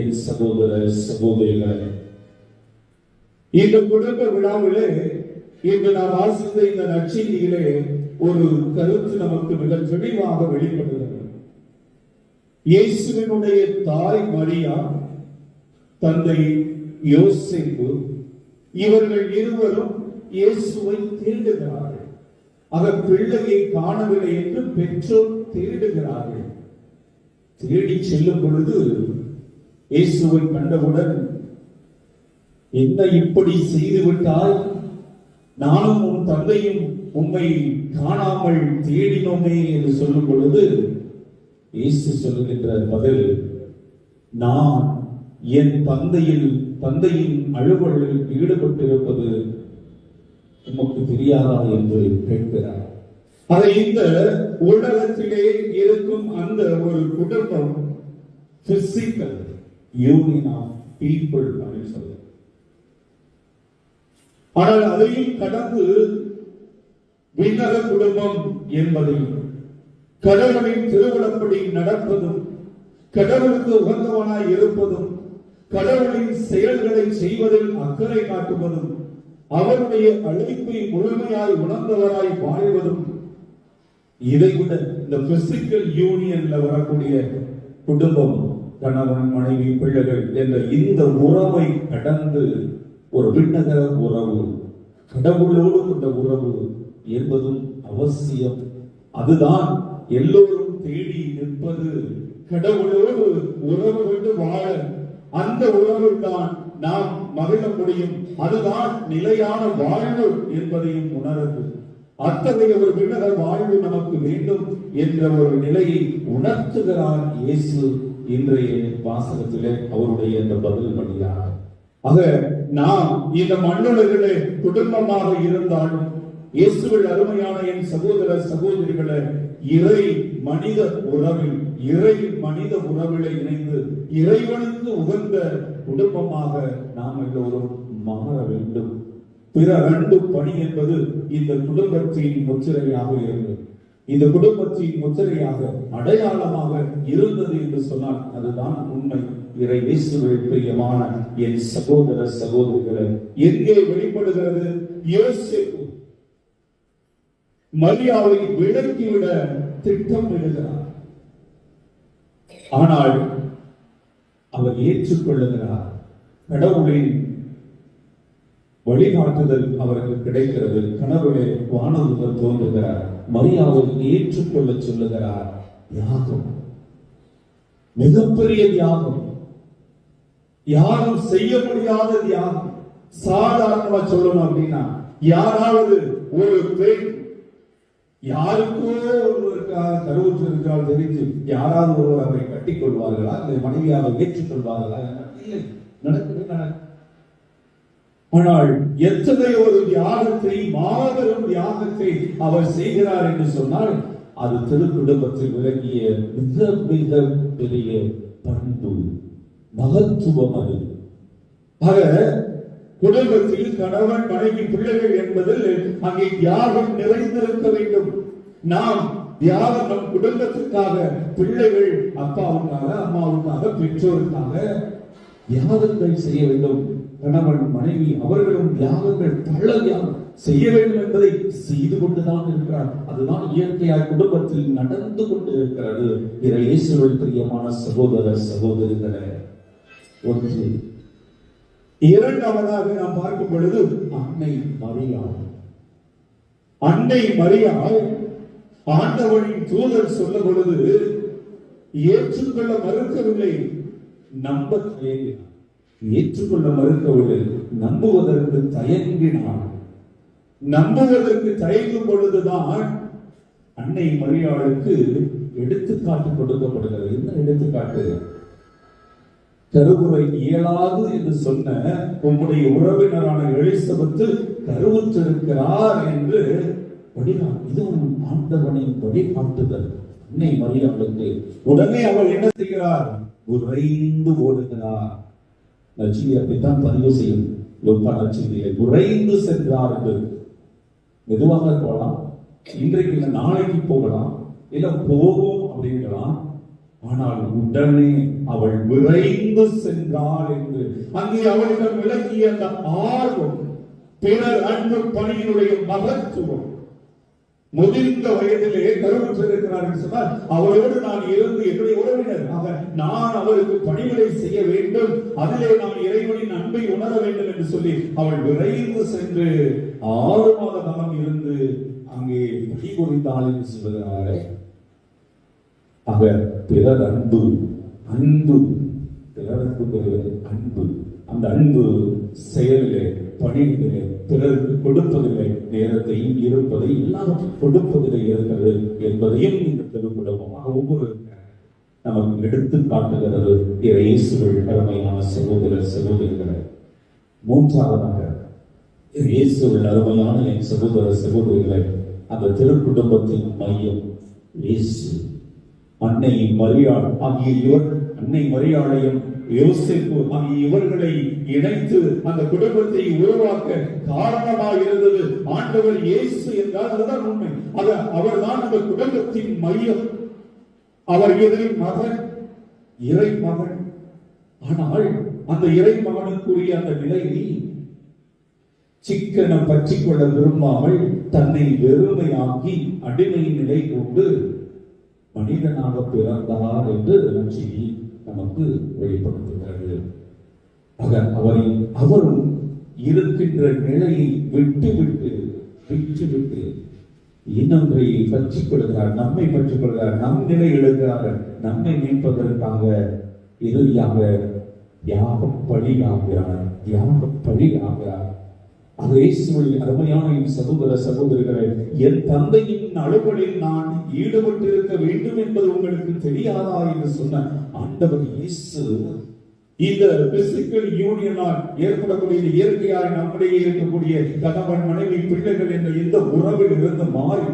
என் சகோதர சகோதரிகளே. இந்த குடும்ப விழாவிலே இன்று நாம் வாசித்த இந்த நற்செய்தியிலே ஒரு கருத்து நமக்கு மிக தெளிவாக வெளிப்படுகிறது. இயேசுவினுடைய தாய் மரியா, தந்தை யோசேப்பு இவர்கள் இருவரும் இயேசுவை தேடுகிறார்கள். அவர் பிள்ளையை காணவில்லை என்று பெற்றோர் தேடுகிறார்கள். தேடி செல்லும் பொழுது இயேசுவை கண்டவுடன், என்ன இப்படி செய்து விட்டாய்? நானும் உன் தந்தையும் உம்மை காணாமல் தேடினோமே என்று சொல்லும் பொழுது இயேசு சொல்கின்ற பதில், நான் என் தந்தையின் அலுவலில் ஈடுபட்டிருப்பது உமக்கு தெரியாதா என்று கேட்கிறார். அதை இந்த உலகத்திலே இருக்கும் அந்த ஒரு குடும்பம் பிசிக்கல் யூனியன் ஆஃப் பீப்புள் அப்படின்னு சொல்ல. ஆனால் அதையும் கடந்து விண்ணக குடும்பம் என்பதையும் கடவுளின் திருவிழப்படி நடப்பதும், கடவுளுக்கு உகந்தவனாய் இருப்பதும், கடவுளின் செயல்களை செய்வதில் அக்கறை காட்டுவதும், அவருடைய அழைப்பை முழுமையாய் உணர்ந்தவராய் வாழ்வதும், இதைவிட இந்த பிசிக்கல் யூனியன்ல வரக்கூடிய குடும்பம், கணவன், மனைவி, பிள்ளைகள் என்ற இந்த உறவை கடந்து ஒரு விண்ணக உறவு, கடவுளோடு கொண்ட உறவு என்பதும் அவசியம். அதுதான் எல்லோரும் தேடி நிற்பது. கடவுளோடு உறவு கொண்டு வாழ, அந்த உறவில் தான் நாம் மகிழ முடியும். அதுதான் நிலையான வாழ்வு என்பதையும் உணர்வு. அத்தகைய ஒரு விண்ணக வாழ்வு நமக்கு வேண்டும் என்ற ஒரு நிலையை உணர்த்துகிறார் இயேசு இன்றைய வாசகத்திலே அவருடைய இந்த பதில் வழியாக. ஆக நாம் இந்த மண்ணுலகிலே குடும்பமாக இருந்தாலும் இயேசுவில் அருமையான என் சகோதர சகோதரிகளை இறை மனித உறவிலே இணைந்து இறைவனுக்கு உகந்த குடும்பமாக நாம் எல்லோரும் மாற வேண்டும். பிற அன்பு பணி என்பது இந்த குடும்பத்தின் முத்திரையாக இருந்தது. இந்த குடும்பத்தின் முத்திரையாக அடையாளமாக இருந்தது என்று சொன்னால் அதுதான் உண்மை. இறை இயேசுவில் பிரியமான என் சகோதர சகோதரிகளை எங்கே வெளிப்படுகிறது? யோசேப்பு மரியாவை விலக்கிவிட திட்டம் இடுகிறார். ஆனால் அவர் ஏற்றுக்கொள்ளுகிறார். கடவுளின் வழிகாட்டுதல் அவருக்கு கிடைக்கிறது. கனவுலே வானதூதர் தோன்றுகிறார், மரியாவை ஏற்றுக்கொள்ள சொல்லுகிறார். தியாகம், மிகப்பெரிய தியாகம், யாரும் செய்ய முடியாத தியாகம். சாதாரணமா சொல்லணும் அப்படின்னா, யாராவது ஒரு பெண் யாருக்கோ ஒருவருக்காக கருவுற்றிருக்கிறால் தெரிஞ்சு யாராவது ஒருவர் அவரை கட்டிக் கொள்வார்களா, இல்லை மனைவியாக ஏற்றுக் கொள்வார்களா? இல்லை, நடக்குது. ஆனால் எத்தகைய ஒரு தியாகத்தை, மாபெரும் தியாகத்தை அவர் செய்கிறார் என்று சொன்னால் அது திருக்குடும்பத்தில் விளங்கிய மிக மிக பெரிய பண்பு, மகத்துவம். அது ஆக குடும்பத்தில் கணவன் மனைவி பிள்ளைகள் என்பதில் அங்கே தியாகம் நிறைந்திருக்க வேண்டும். நாம் தியாகம் நம் குடும்பத்திற்காக, பிள்ளைகள் அப்பாவுக்காக, அம்மாவுக்காக, பெற்றோருக்காக தியாகங்கள் செய்ய வேண்டும். கணவன் மனைவி அவர்களும் தியாகங்கள், பல தியாகம் செய்ய வேண்டும் என்பதை செய்து கொண்டுதான் இருக்கிறார். அதுதான் இயற்கையாய் குடும்பத்தில் நடந்து கொண்டு இருக்கிறது. இயேசுவில் பிரியமான சகோதர சகோதரிகளே, ஒன்று. இரண்டாவதாக நாம் பார்க்கும் பொழுது அன்னை மரியாள். அன்னை மரியாள் ஆண்டவனின் தூதர் சொல்ல பொழுது ஏற்றுக்கொள்ள மறுக்கவில்லை, நம்ப தயங்கினார். ஏற்றுக்கொள்ள மறுக்கவில்லை, நம்புவதற்கு தயங்கினார். நம்புவதற்கு தயங்கும் பொழுதுதான் அன்னை மரியாளுக்கு எடுத்துக்காட்டு கொடுக்கப்படுகிறது. என்ன எடுத்துக்காட்டு? கருவுரை இயலாது என்று சொன்ன உம்முடைய உறவினரான எலிசபெத்து கருவுற்றிருக்கிறார் என்று வழிகாட்டு. இதுவும் ஆண்டவனின் வழிகாட்டுதல் அன்னை மரியாளுக்கு. உடனே அவள் என்ன செய்கிறார்? உறைந்து ஓடுகிறார். நச்சியை அப்படித்தான் பதிவு செய்யும் லூக்கா நச்சியை. உறைந்து சென்றார் என்று. மெதுவாக போகலாம், இன்றைக்கு இல்லை நாளைக்கு போகலாம், இல்ல போவோம் அப்படிங்கலாம். ஆனால் உடனே அவள் விரைந்து சென்றாள் என்று அங்கே அவளிடம் விளங்கிய அந்த ஆர்வம், பிறர் அன்பு பணியினுடைய மகத்துவம். முதிர்ந்த வயதிலே கருவுற்றிருக்கிறார் என்று சொன்னால் அவரோடு நான் இருந்து என்னுடைய உறவினர், நான் அவருக்கு பணிகளை செய்ய வேண்டும், அதிலே நான் இறைவனின் அன்பை உணர வேண்டும் என்று சொல்லி அவள் விரைந்து சென்று 6 மாத காலம் இருந்து அங்கே பணி புரிந்தாள் என்று சொல்லுகிறாரே. ஆக பிறர் அன்பு, பிறருக்கு பெறுவது அன்பு. அந்த அன்பு செயலிலே, பணியிலே, பிறருக்கு கொடுப்பதில்லை, நேரத்தையும் இருப்பதை எல்லாவற்றையும் கொடுப்பதில்லை இருக்கிறது என்பதையும் இந்த திருக்குடும்பமாக ஒவ்வொரு நமக்கு எடுத்து காட்டுகிறது. இயேசுவில் அருமையான சகோதர சகோதரிகளை. மூன்றாவதாக இயேசுவில் அருமையான என் சகோதர சகோதரிகளை, அந்த திருக்குடும்பத்தின் மையம் இயேசு. அன்னை மரியாள் ஆகிய அன்னை மரியாளையும் யோசேப்பு ஆகிய இவர்களை இணைத்து அந்த குடும்பத்தை உருவாக்க காரணமாக இருந்தது ஆண்டவர் இயேசு என்றால் அதுதான் உண்மை. அவர்தான் அந்த குடும்பத்தின் மையம். அவர் மகன், இறை மகன். ஆனால் அந்த இறை மகனுக்குரிய அந்த நிலையை சிக்கன பற்றிக் கொள்ள விரும்பாமல் தன்னை வெறுமையாக்கி அடிமை நிலை கொண்டு மனிதனாக பிறந்தார் என்று நற்செய்தி நமக்கு வெளிப்படுத்துகிறது. அவரும் இருக்கின்ற நிலையை விட்டு இன்னொன்றை பற்றிக் கொள்கிறார், நம்மை பற்றிக் கொள்கிறார், நம் நிலை எடுக்கிறார், நம்மை மீட்பதற்காக இறுதியாக தியாகம் பலியாகிறார், தியாகம் பலியாகிறார். அது இயேசுவில் அருமையான என் சகோதர சகோதரிகளை, என் தந்தையின் அலுவலில் நான் ஈடுபட்டிருக்க வேண்டும் என்பது உங்களுக்கு தெரியாதா என்று சொன்ன ஆண்டவர் இயேசு இந்த பிசிக்கல் யூனியனால் ஏற்படக்கூடிய இயற்கையாய் நம்மிடையே இருக்கக்கூடிய கணவன் மனைவி பிள்ளைகள் என்ற இந்த உறவில் இருந்து மாறி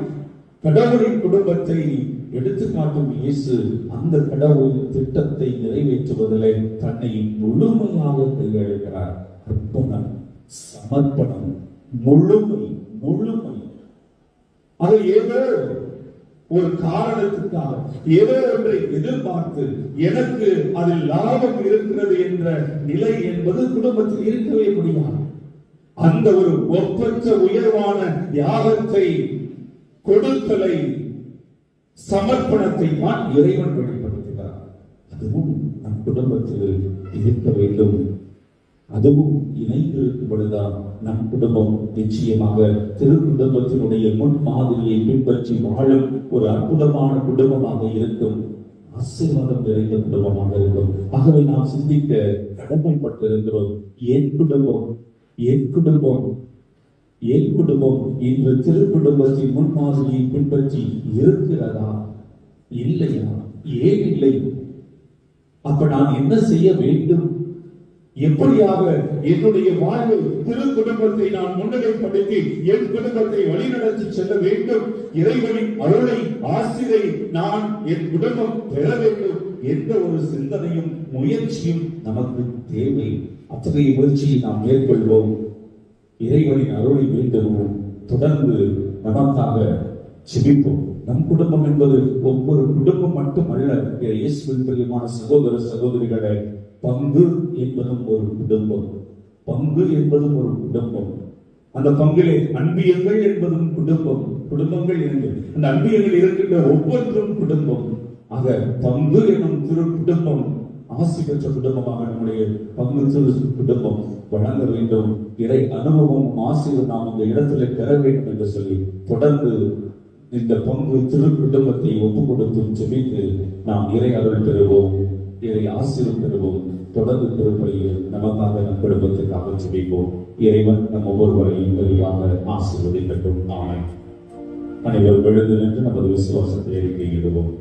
கடவுளின் குடும்பத்தை எடுத்துக்காட்டும் இயேசு அந்த கடவுளின் திட்டத்தை நிறைவேற்றுவதிலே தன்னை முழுமையாக கையெழுக்கிறார். அர்ப்பணம், சமர்ப்பணம், முழுமை முழுமை. அது ஏதோ ஒரு காரணத்துக்காக ஏதோ ஒன்றை எதிர்பார்த்து எனக்கு அதில் லாபம் இருக்கிறது என்ற நிலை என்பது குடும்பத்தில் இருக்கவே முடியாது. அந்த ஒரு ஒப்பற்ற உயர்வான தியாகத்தை, கொடுத்தலை, சமர்ப்பணத்தை தான் இறைவன் வெளிப்படுத்துகிறார். அதுவும் நம் குடும்பத்தில் இருக்க வேண்டும். அதுவும் இணைந்திருக்கும் பொழுதுதான் நம் குடும்பம் நிச்சயமாக திரு குடும்பத்தினுடைய முன்மாதிரியை பின்பற்றி வாழும் ஒரு அற்புதமான குடும்பமாக இருக்கும், ஆசீர்வாதம் நிறைந்த குடும்பமாக இருக்கும். ஆகவே நாம் சிந்திக்க கடமைப்பட்டிருக்கிறோம். என் குடும்பம், என் குடும்பம், என் குடும்பம் இன்று திரு குடும்பத்தின் முன்மாதிரியை பின்பற்றி இருக்கிறதா, இல்லையா? ஏன் இல்லை? அப்ப நான் என்ன செய்ய வேண்டும்? எப்படியாக என்னுடைய வாழ்வு திரு குடும்பத்தை நான் முன்னிலைப்படுத்தி என் குடும்பத்தை வழிநடத்தி செல்ல வேண்டும்? இறைவனின் அருளை, ஆசிரை நான் என் குடும்பம் பெற வேண்டும் என்ற ஒரு சிந்தனையும் முயற்சியும் நமக்கு தேவை. அத்தகைய முயற்சியை நாம் மேற்கொள்வோம். இறைவனின் அருளை வேண்டுவோம். தொடர்ந்து நமக்காக செபிப்போம். நம் குடும்பம் என்பது ஒவ்வொரு குடும்பம் மட்டுமல்ல. இயேசுவின் பிரியமான சகோதர சகோதரிகளை, பங்கு என்பதும் ஒரு குடும்பம், பங்கு என்பதும் ஒரு குடும்பம். அந்த பங்கிலே அன்பியங்கள் என்பதும் குடும்பம், குடும்பங்கள் என்று அந்த அன்பியங்கள் இருக்கின்ற ஒவ்வொன்றும் குடும்பம். ஆக பங்கு எனும் திரு குடும்பம் ஆசி பெற்ற குடும்பமாக நம்முடைய பங்கு திரு குடும்பம் வழங்க வேண்டும். இறை அனுபவம், ஆசிரியர் நாம் இந்த இடத்திலே பெற வேண்டும் என்று சொல்லி தொடர்ந்து இந்த பங்கு திரு குடும்பத்தை ஒப்புக் கொடுத்தும் செபித்து நாம் இறை அருள் பெறுவோம், இறை ஆசீர்வாதம் பெறுவோம். தொடர்ந்து திருப்பலியில் நமக்காக நம் குடும்பத்துக்காக செபிப்போம். இறைவன் நம் ஒவ்வொருவரையும் விரிவாக ஆசீர்வதிக்கட்டும். ஆமென். அனைவரும் எழுந்து நின்று நமது விசுவாசத்தை அறிக்கையிடுவோம்.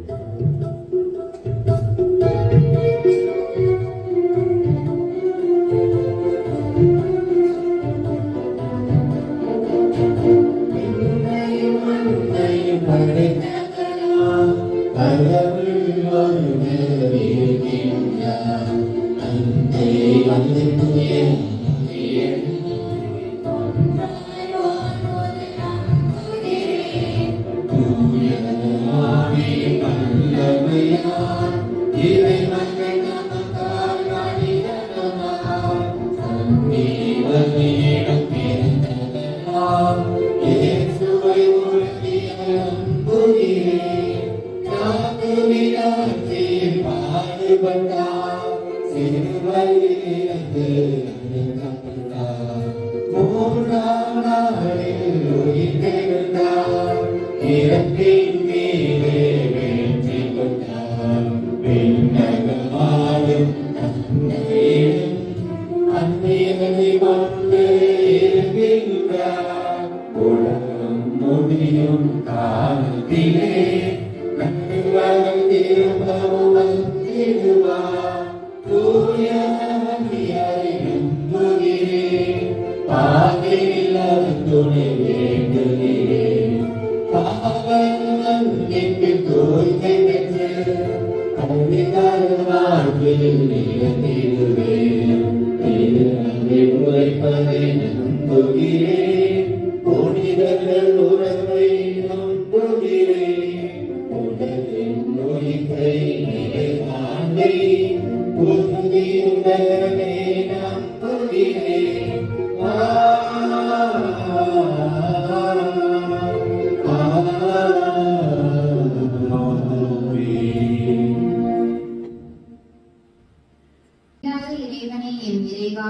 இறைவனே என் இறைவா,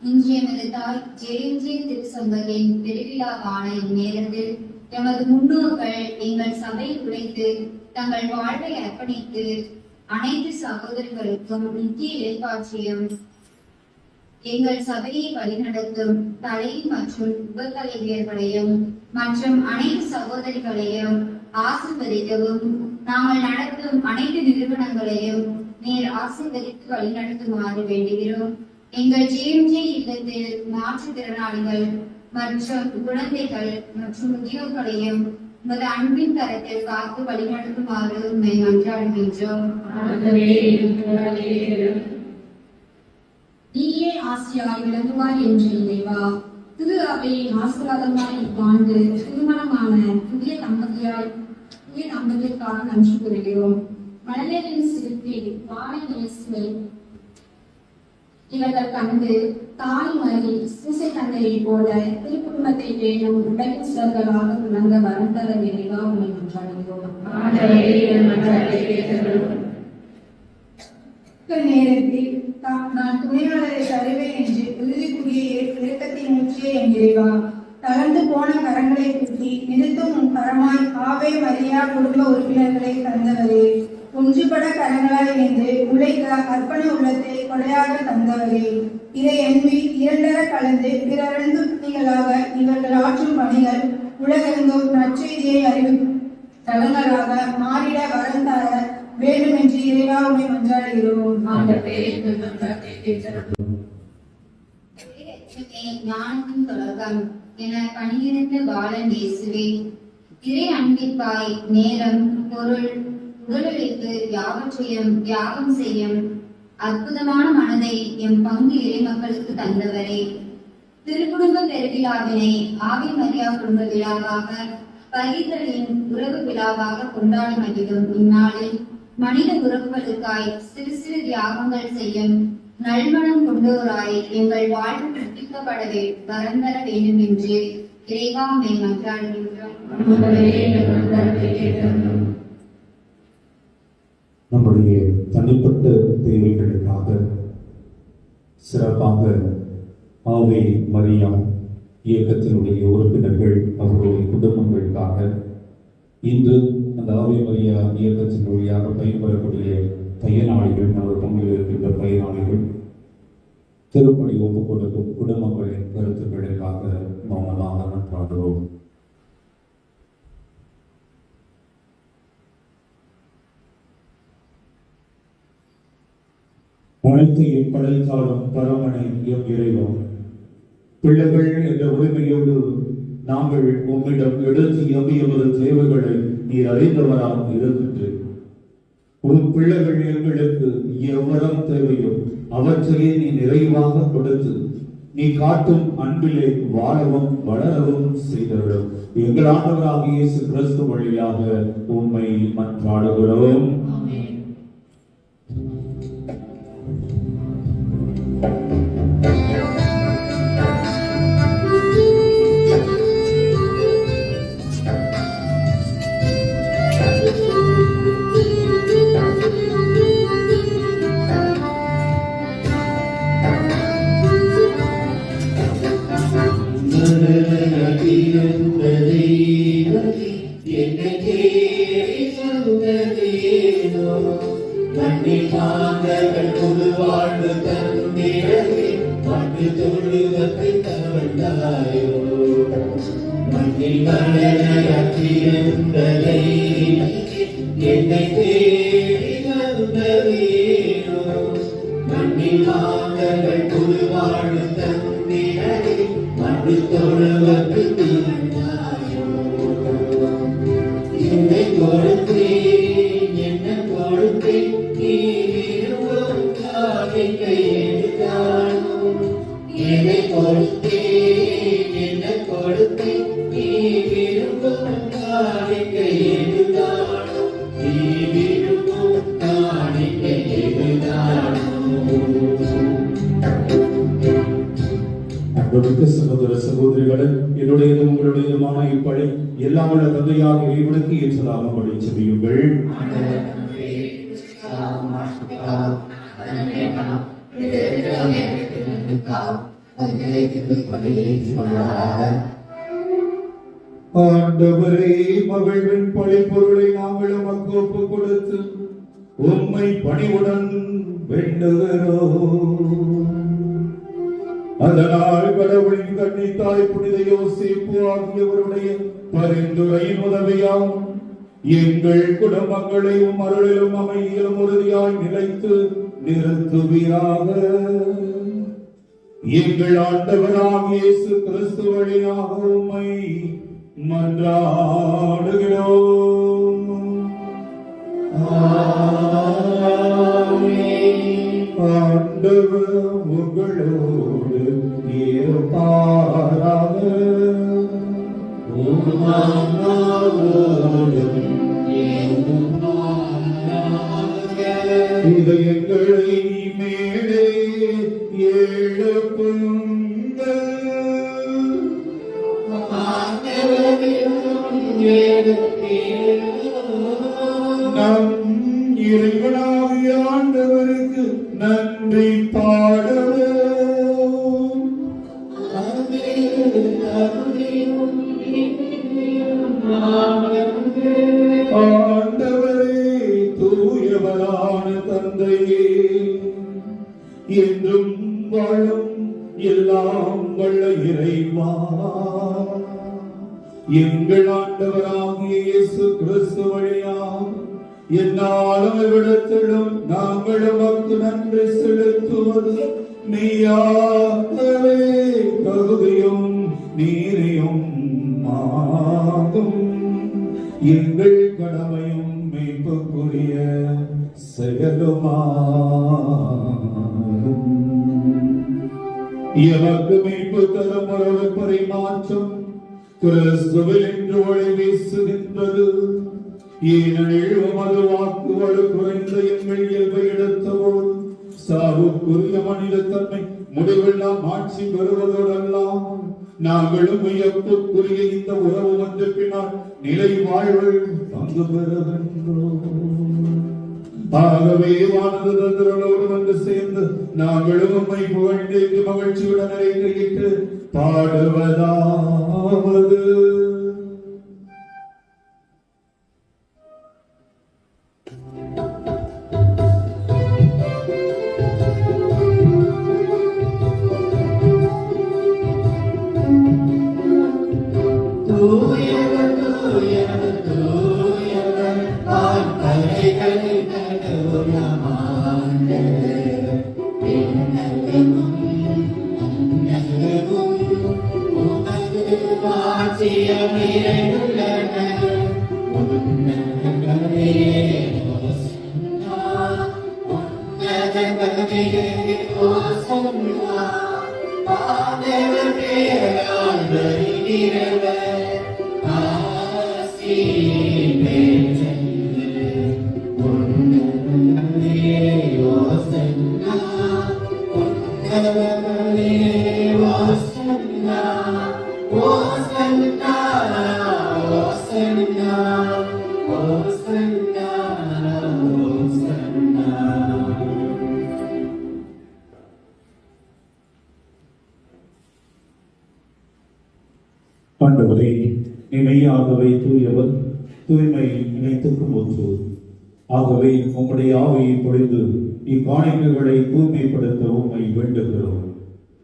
இன்றைய தாய் ஜெயந்திய திருச்சபையின் பெருவிழாவான இந்நேரத்தில் எமது முன்னோர்கள் எங்கள் சபை உழைத்து தங்கள் வாழ்வை அர்ப்பணித்து அனைத்து சகோதரர்களுக்கும் நித்திய இறைப்பாட்சியம் எங்கள் சபையை வழிநடத்தும் தலை மற்றும் உபத்தலைவியர்களையும் மற்றும் அனைத்து சகோதரிகளையும் ஆசீர்வதிக்கவும் நாங்கள் நடத்தும் அனைத்து நிறுவனங்களையும் நீர் ஆசீர்வதித்து வழிநடத்துமாறு வேண்டுகிறோம். எங்கள் ஜேஎம்ஜே இல்லத்தில் மாற்றுத்திறனாளிகள் மற்றும் குழந்தைகள் மற்றும் முதியோர்களையும் உமது அன்பின் கரத்தில் காத்து வழிநடத்துமாறு உண்மை மன்றாடுகின்றோம். நீயே ஆசியாய் விளங்குவாய் என்ற இறைவா, திரு அவையின் ஆசீர்வாதமாய் இவ்வாண்டு திருமணமான புதிய தம்பதிக்காக நன்றி கூறுகிறோம். மணலேரின் சிறுத்தில் வாழை இயேசுவை இவர்கள் கண்டு தாய் மறி சூசை தந்தையை போல திருக்குடும்பத்தை பேணும் உலகின் சிலர்களாக விளங்க வரம் தர இறைவா உண்மை மன்றாடுகிறோம். நேரத்தில் நான் துணையாளரை தருவேன் என்று உறுதிக்குரிய இயக்கத்தின் முற்றிய என் இறைவா, தளர்ந்து போன கரங்களை தூக்கி நிறுத்தும் உன் கரமாய் ஆவே மரியா குடும்ப உறுப்பினர்களை தந்தவரே, ஒன்றுபட கரங்களாய் இணைந்து உழைக்க அர்ப்பண உள்ளத்தை கொலையாக தந்தவரே, இதை எண்ணி இரண்டர கலந்து பிறரந்து புத்திகளாக இவர்கள் ஆற்றும் பணிகள் உலகெங்கும் நற்செய்தியை அறிவிக்கும் தலங்களாக மாறிட வரம் தர வேண்டும் என்று இறைவா உண்மை மன்றாடுகிறோம். ஞானத்தின் தொடக்கம் என பணியிருந்து பாலன் இயேசுவே, இறை அன்பிற்காய் நேரம், பொருள், உடலுழைப்பு யாவற்றையும் தியாகம் செய்யும் அற்புதமான மனதை எம் பங்கு இறை மக்களுக்கு தந்தவரே, திருக்குடும்ப பெருவிழாவினை ஆவி மரியா குடும்ப விழாவாக பகிர்தலின் உறவு விழாவாக கொண்டாடி மகிழும் இந்நாளில் மனித உறவுகளுக்காய் சிறு சிறு தியாகங்கள் செய்யும் நல்மணம் கொண்டோராய் எங்கள் வாழ்வு பிரதிக்கப்படவே வரம் தர வேண்டும் என்று இறைவா உம்மை மன்றாடுகின்றோம். நம்முடைய தனிப்பட்ட தேவைகளுக்காக சிறப்பாக ஆவே மரியா இயக்கத்தினுடைய உறுப்பினர்கள் அவர்களுடைய குடும்பங்களுக்காக இன்று அந்த ஆவே மரியா இயக்கத்தின் வழியாக பயன்பெறக்கூடிய பயனாளிகள், அவர் பங்கில் இருக்கின்ற பயனாளிகள், திருப்பணி ஒப்புக் கொடுக்கும் குடும்பங்களின் கருத்துக்களுக்காக மௌனமாக மன்றாடுவோம். அனைத்தையும் படைத்தாலும் பரமனை எம் இறைவன், பிள்ளைகள் என்ற உரிமையோடு நாங்கள் உம்மிடம் எடுத்து எம்பியவது தேவைகளை நீர் அறிந்தவராக இருக்கின்றீர். உன் பிள்ளைகள் எங்களுக்கு எவ்வளவு தேவையோ அவற்றையே நீ நிறைவாக கொடுத்து நீ காட்டும் அன்பிலே வாழவும் வளரவும் செய்தவரும் எங்கள் ஆண்டவராக இயேசு கிறிஸ்து வழியாக உம்மை மன்றாடுகிறோம். சகோதர சகோதரிகளை, என்னுடையதும் உங்களுடையதுமான இப்படி எல்லாம் உள்ள தந்தையாக இறைவனுக்கு ஏற்றதாக படி செய்யுங்கள். ஆண்டவரே, மகிழ்வின் பழிப்பொருளை நாங்கள் உமக்கு ஒப்புக் கொடுத்து உம்மை பணிவுடன் வேண்டுகிறோம். அதனால் கடவுளின் கன்னித்தாய் புனித யோசேப்பு ஆகியவருடைய பரிந்துரையின் உதவியால் எங்கள் குடும்பங்களையும் அருளிலும் அமைதியிலும் உறுதியாய் நிலைத்து நிறுத்துவீராக. எங்கள் ஆண்டவராகிய இயேசு கிறிஸ்து வழியாக உம்மை மன்றாடுகிறோம். ஆண்டவர் உங்களோடு இருப்பாராக. இதயங்களை மேலே எழுப்புங்கள். நம் இறைவனாகிய ஆண்டவருக்கு நன்றி பாடுவோம். ஆண்டவரே, தூயவரான தந்தையே, என்றும் வாழும் எல்லாம் வல்ல இறைவா, எங்கள் ஆண்டவராகிய இயேசு கிறிஸ்து வழியாக என்னாலும் இவ்விடத்திலும் நாங்கள் உமக்கு நன்றி செலுத்துவது மெய்யாகவே தகுதியும் நீதியும் ஆகும். எங்கள் கடமையும் மீட்புக்குரிய செயலுமாகும். எமக்கு மீட்பு தரும் உறவு பரிமாற்றம் கிறிஸ்துவில் என்று ஒளி வீசுகின்றது. ஏனெனில் உமது வாக்கு வலு குறைந்த எங்கள் இயல்பை எடுத்தபோது சாவுக்குரிய மனித தன்மை முடிவெல்லாம் ஆட்சி பெறுவதோடெல்லாம் நாங்களும் உயர்வுக்குரிய இந்த உறவு வந்த பின்னால் நிலை வாழ்வில் பங்கு பெறுகின்றோம். ஆகவே வானதூதர்களோடு வந்து சேர்ந்து நாங்களும் உம்மை புகழ்ந்து மகிழ்ச்சியுடன் அறிக்கையிட்டு பாடுவதாவது. ஆண்டவரே, இணையாகவே தூயவர், தூய்மை இணைத்துக்கும் ஒன்று. ஆகவே உம்முடைய ஆவியை பொழிந்து இக்காணிக்கைகளை தூய்மைப்படுத்த உம்மை வேண்டுகிறோம்.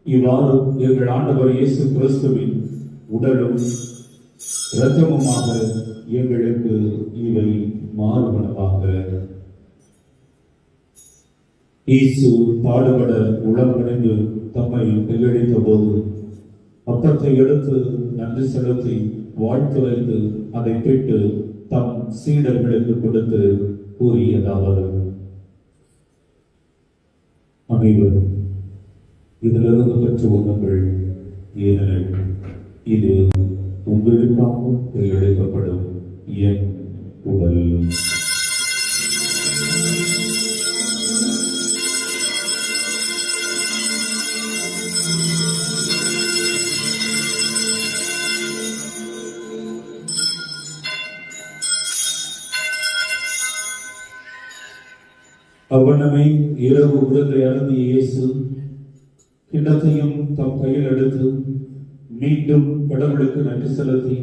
இவ்வாறு எங்கள் ஆண்டவர் இயேசு கிறிஸ்துவின் உடலும் இரத்தமுமாக எங்களுக்கு இவை மாறுபடவாக. இயேசு பாடுபட உளமடைந்து தம்மை கையளித்த போது அப்பத்தை எடுத்து நன்றி செலுத்தி வாழ்த்துரைத்து அதை பெற்று தம் சீடர்களுக்கு கொடுத்து கூறியதாவது: அனைவரும் இதிலிருந்து பெற்று உண்ணுங்கள், ஏனெனில் இது உங்களுக்காக கையளிக்கப்படும் என் உடல். அவ்வண்ணமே இரவு விருந்தை அருந்திய இயேசு கிண்ணத்தையும் தம் கையில் எடுத்து மீண்டும் கடவுளுக்கு நன்றி செலுத்தி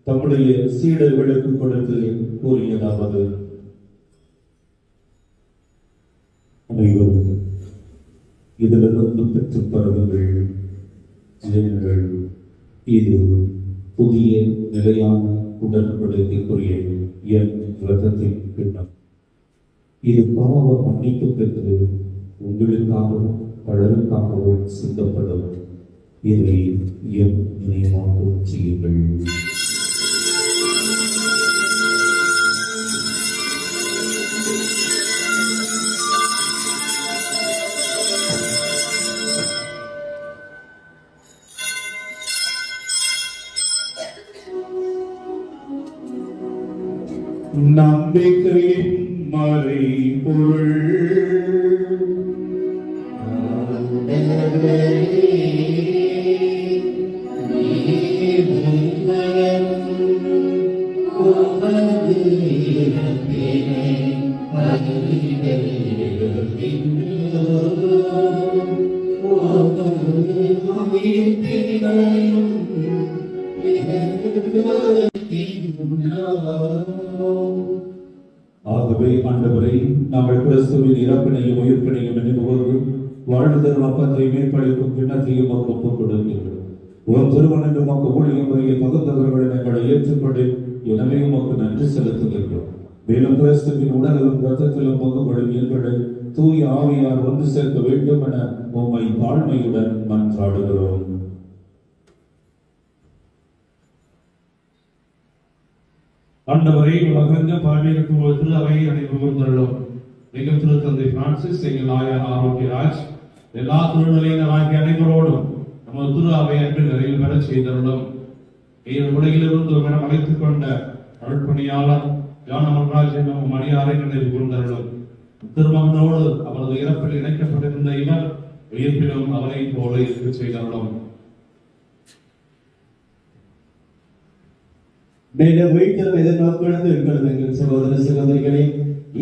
தம்முடைய சீடர்களுக்கு கொடுத்து கூறியதாவது: அனைவரும் இதிலிருந்து பெற்றுப் பருகுங்கள். ஜெயங்கள், இது புதிய நிலையான உடன்படிக்கைக்குரிய என் இரத்தத்தின் பின்னம். இது பாவ மன்னிப்பு பெற்று உங்களுக்காகவும் பலருக்காகவும் சிந்தப்படும். இதை என் நினைவாகவும் செய்யுங்கள். நம்பிக்கையின் மறைபொருள். ஆகவே ஆண்டவரை, நாங்கள் கிறிஸ்துவின் இறப்பினையும் உயிர்ப்பினையும் நினைவுகூர்ந்து வாழ்தல் மக்கத்தை மேற்படைக்கும் பின்னத்தையும் ஒப்புக் கொடுக்கிறோம். ஒரு திருமணம் உமக்கு ஊழியம் புரிய தகுந்தவர்களை எங்களை ஏற்றுக்கொண்டு எனவே உமக்கு நன்றி செலுத்துகின்றோம். மேலும் கிறிஸ்துவின் உடலிலும் இரத்தத்திலும் பங்குகளும் எங்களை தூய ஆவியார் ஒன்று சேர்க்க வேண்டும் என உம்மை தாழ்மையுடன் மன்றாடுகிறோம். ஆண்டவரை உலகங்க பாண்டியருக்கு ஒரு திரு அவையை அனைத்து கூர்ந்துள்ளோம். எங்கள் திருத்தந்தை பிரான்சிஸ், எங்கள் ஆயர் ஆரோக்கியராஜ், எல்லா திருநிலையினர் ஆகிய அனைவரோடும் நமது திரு அவை அன்பில் நிறைவு பெற செய்துள்ளோம். உலகிலிருந்து உங்களிடம் அழைத்துக் கொண்ட அருட்பணியாளர் ஜான் அமர்ராஜ் என்னும் மரியாதை நினைவு கூர்ந்துள்ளோம். திருமகனோடு அவரது இறப்பில் இணைக்கப்பட்டிருந்த இவர் உயிர்ப்பிலும் அவரை போல இருக்க செய்துள்ளோம். மேலும் வீட்டில் எதிர்நோக்கிறது எங்களது எங்கள் சகோதர சகோதரிகளே,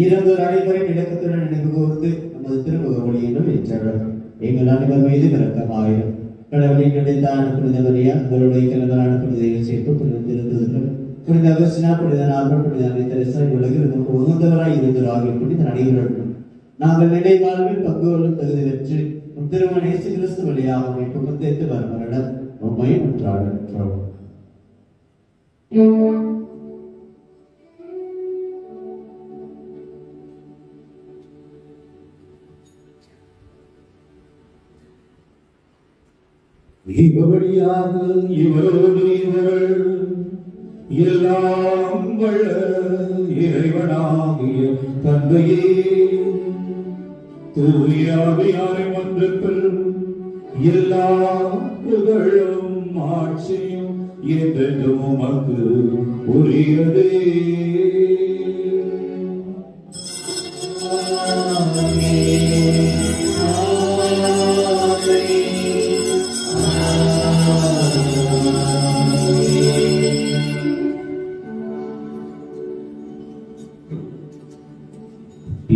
ஈரங்கள் அனைவரும் இலக்கத்துடன் நினைவு கூர்ந்து நமது திருமுக ஒளியினும் ஏற்றார்கள். எங்கள் அனைவர் மீது இரக்கமாயிரும். கடவுளின் கிடைத்தான புனித மரியா, அவருடைய கிழங்களான புனித சேர்ப்பு, புனித திருத்துதர்கள், புனித அகஸ்டினா, புனித நாகர், புனித அனைத்தரசா, உலகில் நமக்கு உகந்தவராய் இருந்தவராக புனித அனைவரும் நாங்கள் நிலை வாழ்வில் பங்கு கொள்ளும் தகுதி பெற்று திருமண இயேசு கிறிஸ்து வழியாக உம்மை புகழ்ந்து வருவரிடம் உம்மை மன்றாடுகிறோம். இவழியாக இவரோடு இவர் எல்லாம் வல்ல இறைவனாகிய தந்தையே, தூய ஆவியாரின் ஒன்றுக்குள் எல்லா புகழும் ஆட்சியும் என்றென்றும் உமக்கு உரியதே.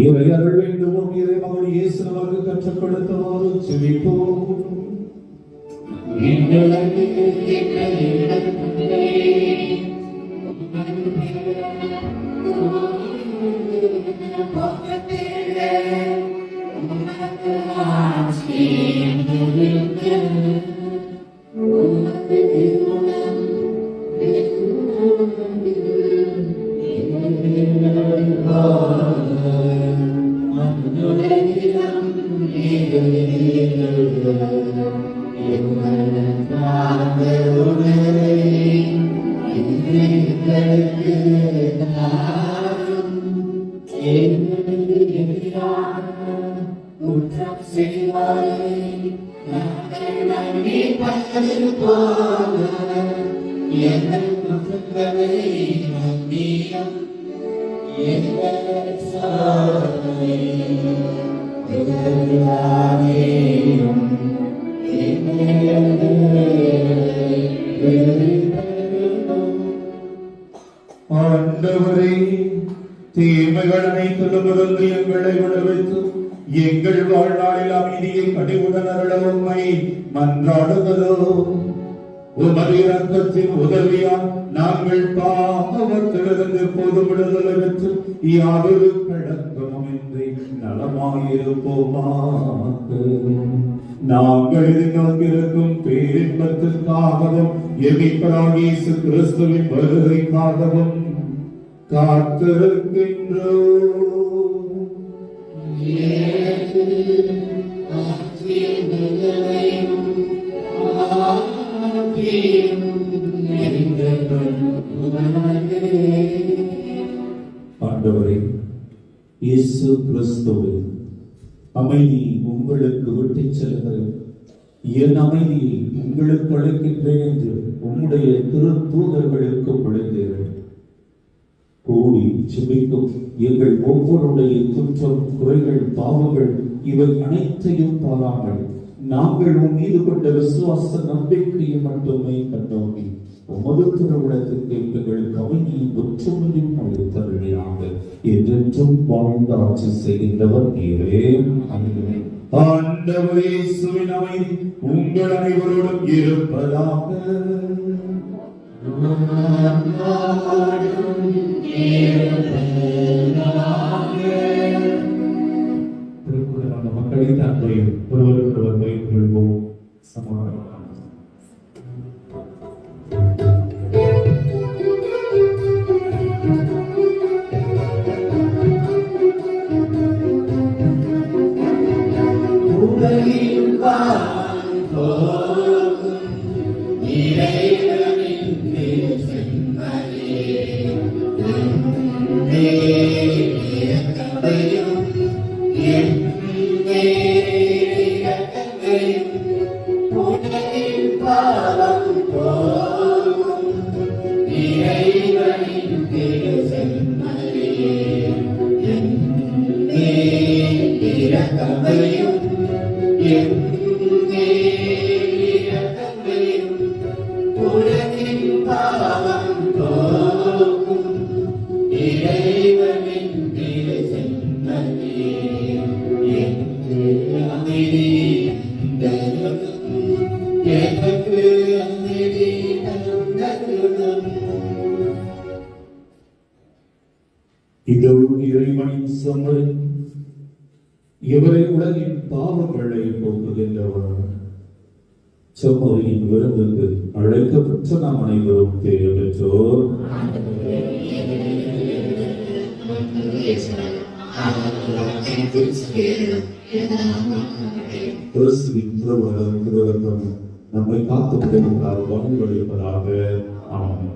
இவை அருள் வேண்டுமோ இறைமகன் இயேசு நமக்கு கற்றுக் கொடுத்தவாறு செபிப்போம். ஆண்டவரே, தீமைகள் அனைத்திலும் இருந்து எங்களை விடுவித்து எங்கள் வாழ்நாளில் அமைதியை கனிவுடன் அருள உம்மை மன்றாடுகிறோம். உமது இரக்கத்தின் உதவியால் நாங்கள் பாவத்திலிருந்து பொது விடுதலை பெற்று யாதொரு கலக்கமுமின்றி நலமாயிருப்போமாக. நாங்கள் எதிர்நோக்கியிருக்கும் பேரின்பத்திற்காகவும் எமிப்பராகிய இயேசு கிறிஸ்துவின் வருகைக்காகவும் காத்திருக்கின்றோம். ஆண்டவரே இயேசு கிறிஸ்துவே, அமைதி உங்களுக்கு விட்டுச் செல்கிறேன், என் அமைதியை உங்களுக்கு அளிக்கின்றேன் என்று உம்முடைய திருத்தூதர்களுக்கு விழுந்தேன். கூடி ஜெபிக்கும் எங்கள் ஒவ்வொருடைய குற்றம், குறைகள், பாவங்கள் இவை அனைத்தையும் பாராமல் நாங்கள் உன் மீது கொண்ட விசுவாச நம்பிக்கையை மட்டுமே கண்டோமே உமது திருவிழத்துக்கு எங்களுக்கு அமைதியும் ஒற்றுமையும் அளித்தருளினாங்க. என்றென்றும் வாழ்ந்த ஆட்சி செய்கின்றவர் நீரே. ஆண்டவரே இயேசுவின் அமைதி உங்கள் அனைவரோடும் இருப்பதாக. திருக்குறளான மக்களின் அன்பையும் ஒருவருக்கொருவர் பகிர்ந்து கொள்வோம். சமாதானம். இதோ இறைவனின் சமரி, இவரை உலகின் பாவங்களை போக்குகின்றவர். செம்மறியின் விருந்துக்கு அழைக்கப்பட்ட நாம் அனைவரும் பேறு பெற்றோர். கிறிஸ்துவின் திருவருளும் நம்மை காத்துக் வாழ்வழிப்பதாக. ஆமென்.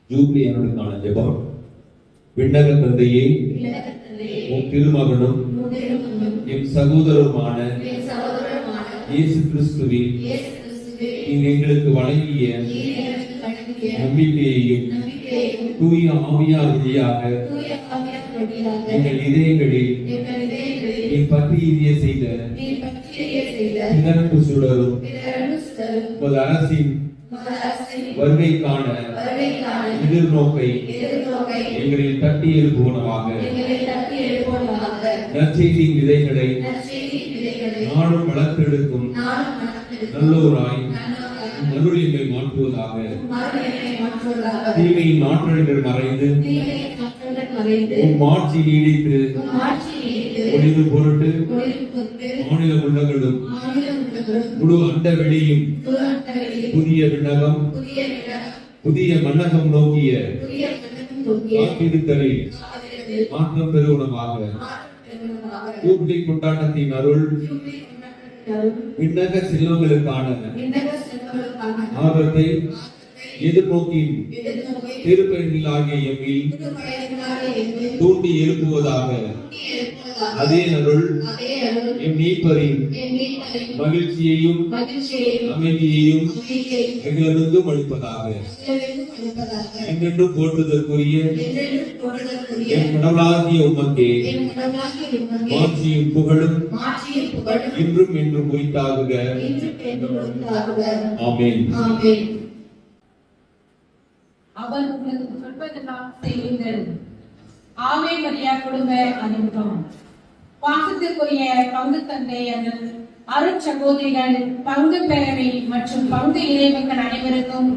ஜூபிலியனுக்கான ஜெபம். விண்ணக தந்தையே, உம் திருமகனும் என் சகோதரருமான இயேசு கிறிஸ்துவின் நீர் எங்களுக்கு வழங்கிய நம்பிக்கையையும் தூய ஆவியார் வழியாக எங்கள் இதயங்களில் நீர் பற்றி செய்த சுடரும் உமது அரசின் வருகைக்கான எதிர்நோக்கை எங்களில் தட்டி எழுப்புவனவாக. நற்செய்தியின் விதைகளை நாடும் வளர்த்தெடுக்கும் நல்லோராய் நல்லொழியை மாற்றுவதாக. தீமையின் ஆற்றல்கள் மறைந்து உம் ஆட்சி நீடித்து ஒளிவு பொருட்டு மாநில உள்ளங்களும் முழு அண்ட வெளியும் புதிய விண்ணகம் புதிய மன்னகம் நோக்கிய காத்திருத்தலில் மாற்றம் பெறுவனமாக. ஜூப்ளி கொண்டாட்டத்தின் அருள் விண்ணக செல்வங்களுக்கான ஆபத்தை எதிர்நோக்கி திருப்பயணிகளாகிய எம்மில் தூண்டி எழுப்புவதாக. அதே அருள் எம் மீட்பரின் மகிழ்ச்சியையும் அமைதியையும் எங்களிருந்தும் அளிப்பதாக. என்றென்றும் போற்றுதற்குரிய என் கடவுளாகிய உமக்கே மாட்சியும் புகழும் இன்றும் என்றும் உரித்தாகுக. ஆமென். அவர் உங்களுக்கு சொல்வதெல்லாம் செய்யுங்கள். ஆவே மரியா குடும்ப அறிமுகம். பாசத்திற்குரிய பங்கு தந்தையர்கள், அருட்சகோதரிகள், பங்கு பேரவை மற்றும் பங்கு இறைமக்கள் அனைவருக்கும்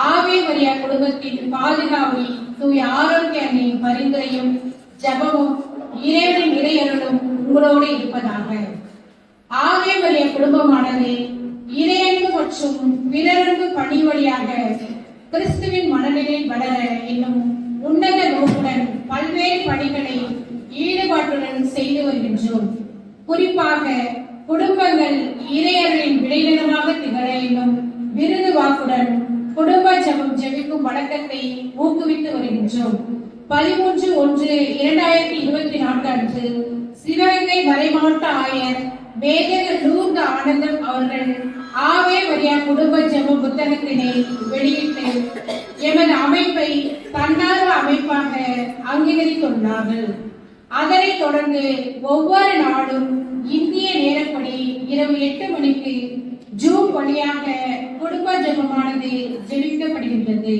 ஆவே மரியா குடும்பத்தின் பாதுகாவலி தூய ஆரோக்கிய அன்னையின் பரிந்துரையும் ஜபமும் இறைவனின் இறையருளும் உங்களோடு இருப்பதாக. ஆவே மரியா குடும்பமானது இறையன்பு மற்றும் பிறரன்பு பணி வழியாக கிறிஸ்துவின் மனநிலையில் வளர என்னும் உன்னத நோக்குடன் பல்வேறு பணிகளை ஈடுபாட்டுடன் செய்து வருகின்றோம். குறிப்பாக குடும்பங்கள் இறையர்களின் விளைநிலமாக திகழ என்னும் விருது வாக்குடன் குடும்ப ஜெபம் ஜெபிக்கும் வழக்கத்தை ஊக்குவித்து வருகின்றோம். 13/1/2024 அன்று சிவகங்கை மறைமாவட்ட ஆயர் மேஜர் லூர்து ஆனந்தம் அவர்கள் ஆவே மரியா குடும்ப ஜெப புத்தகத்தினை வெளியிட்டு எமது அமைப்பை தன்னார்வ அமைப்பாக அங்கீகரித்துள்ளார்கள். அதனைத் தொடர்ந்து ஒவ்வொரு நாளும் இந்திய நேரப்படி இரவு 8 மணிக்கு ஜூம் வழியாக குடும்ப ஜெபமானது ஜெபிக்கப்படுகின்றது.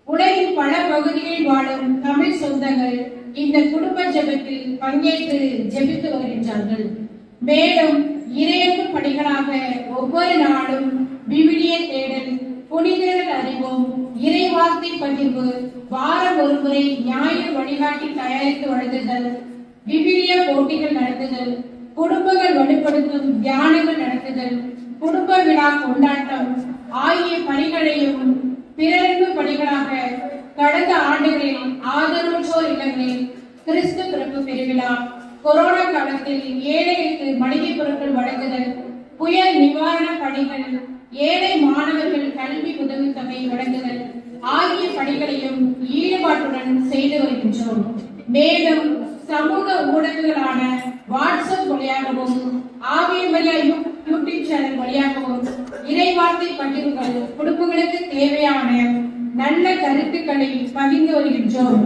உலகின் பல பகுதிகளில் வாழும் தமிழ் சொந்தங்கள் இந்த குடும்ப ஜெபத்தில் பங்கேற்று ஜெபித்து வருகின்றார்கள். மேலும் இறையன்பு பணிகளாக ஒவ்வொரு நாளும் விவிலிய தேடல், புனிதர்கள் அறிவோம், இறைவார்த்தை பகிர்வு, வாரம் ஒருமுறை ஞாயிறு வழிகாட்டி தயாரித்து வழங்குதல், விவிலிய போட்டிகள் நடத்துதல், குடும்பங்கள் வலுப்படுத்தும் தியானங்கள் நடத்துதல், குடும்ப விழா கொண்டாட்டம் ஆகிய பணிகளையும் பிறரன்பு பணிகளாக கடந்த ஆண்டுகளில் ஆதரவற்றோர் இல்லங்களில் கிறிஸ்து பிறப்பு பெருவிழா, கொரோனா காலத்தில் ஏழைகளுக்கு மளிகை பொருட்கள் வழங்குதல், புயல் நிவாரண பணிகள், ஏழை மாணவர்கள் கல்வி உதவித்தொகை வழங்குதல் ஆகிய பணிகளையும் ஈடுபாட்டுடன் செய்து வருகின்றோம். மேலும் சமூக ஊடகங்களான வாட்ஸ்அப் வழியாகவும் ஆவே மரியா யூடியூப் சேனல் வழியாகவும் இறைவார்த்தை பகிர்வுகள் குடும்பங்களுக்கு தேவையான நல்ல கருத்துக்களை பகிர்ந்து வருகின்றோம்.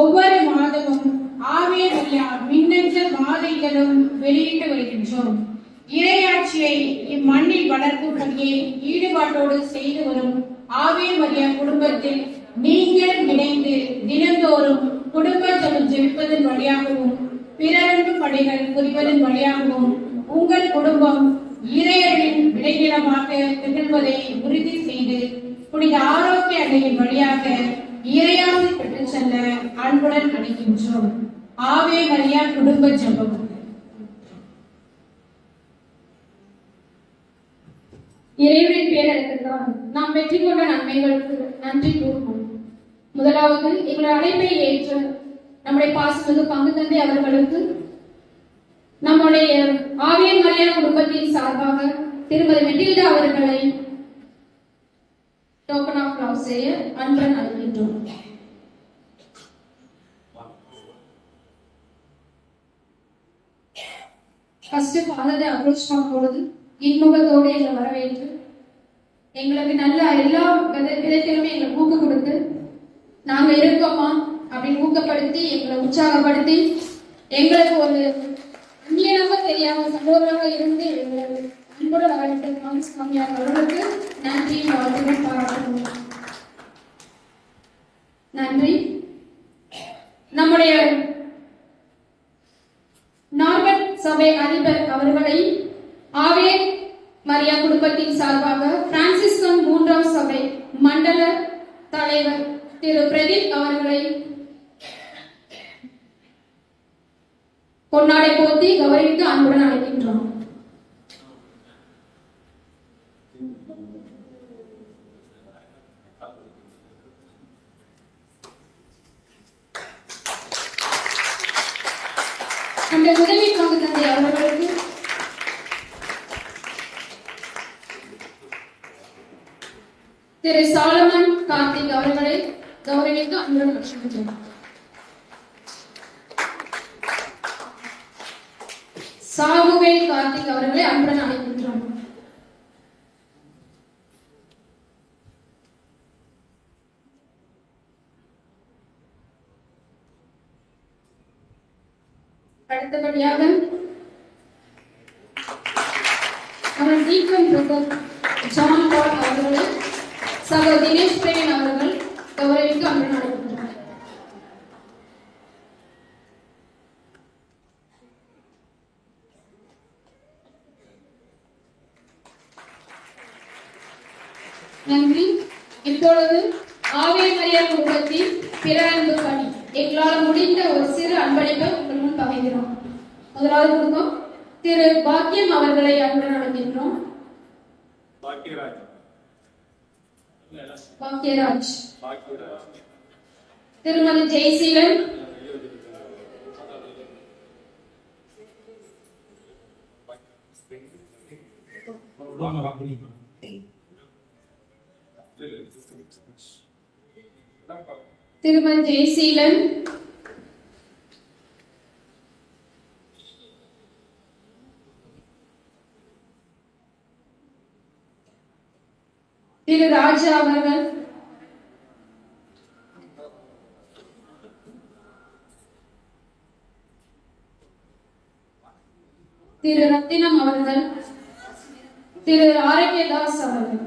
ஒவ்வொரு மாதமும் ஆவே மரியா மின்னஞ்சல் மாத இதழும் வெளியிட்டு வருகின்றோம். இறையாட்சியை இம்மண்ணில் வளர்க்கும் பணியை ஈடுபாட்டோடு செய்து வரும் ஆவே மரியா குடும்பத்தில் நீங்களும் இணைந்து தினந்தோறும் குடும்ப ஜெபம் ஜெபிப்பதன் வழியாகவும் பிறரன்பு பணிகள் புரிவதன் வழியாகவும் உங்கள் குடும்பம் இறையரின் விளைநிலமாக திகழ்வதை உறுதி செய்து புனித ஆரோக்கிய அன்னையின் வழியாக இறையாசி பெற்று செல்ல அன்புடன் அழைக்கின்றோம். ஆவே மரியா குடும்ப ஜெபம். இறைவனின் பேரழகிற்காக நாம் வெற்றி கொண்ட நன்மைகளுக்கு நன்றி கூறுவோம். முதலாவது, எங்களுடைய அழைப்பை ஏற்ற நம்முடைய பாசமிகு பங்கு தந்தை அவர்களுக்கு நம்முடைய ஆவே மரியா குடும்பத்தின் சார்பாக திருமதி மெட்டில்டா அவர்களை டோக்கன் ஆஃப் லவ் செய்ய அன்புடன் அழைக்கின்றோம். ஃபர்ஸ்ட் ஃபாதரை அப்ரோச் பண்ணும் பொழுது இன்முகத்தோடு எங்களை வரவேற்று எங்களுக்கு நல்ல எல்லா விதத்திலுமே எங்களுக்கு ஊக்கம் கொடுத்து நாங்க இருக்கோமா அப்படின்னு ஊக்கப்படுத்தி எங்களை உற்சாகப்படுத்தி எங்களுக்கு ஒரு இந்தியனாக தெரியாம சகோதரராக இருந்து அன்போடு வரவேற்ற மான்ஸ் மாமியார் அவர்களுக்கு நன்றியும் வாழ்த்துக்கள் பாராட்டுகிறோம். நன்றி. நம்முடைய நார்வன் சபை அதிபர் அவர்களை ஆவே மரியா குடும்பத்தின் சார்பாக பிரான்சிஸ்கன் 3ஆம் சபை மண்டல தலைவர் திரு பிரதீப் அவர்களை பொன்னாடை போர்த்தி கௌரவித்து அன்புடன் அழைக்கின்றோம். அந்த உதவி பங்கு தந்தை அவர்களுக்கு திரு சாலமன் கார்த்திக் அவர்களை கௌரவித்து அன்புடன் அழைக்கின்றோம். சாமுவேல் கார்த்திக் அவர்களை அன்புடன் அழைக்கின்றோம். அடுத்தபடியாக அவர் டீக்கன் பிரதர் ஜான் பால் அவர்களை சகோ தினேஷ் பிரேன் அவர்கள் கௌரவித்து அன்புடன் அழைக்கின்றனர். நன்றி. இப்பொழுது ஆவே மரியா குடும்பத்தின் பிற அன்பு பணி எங்களால் முடிந்த ஒரு சிறு அன்பளிப்பை உங்கள் முன் பகிர்கிறோம். முதலாவது குடும்பம் திரு பாக்கியம் அவர்களை அன்புடன் அழைக்கின்றோம். பாக்கியராஜ், திருமதி ஜெயசீலன், திருமதி ஜெயசீலன், திரு ராஜா அவர்கள், திரு ரத்தினம் அவர்கள், திரு ஆரோக்கியதாஸ் அவர்கள்.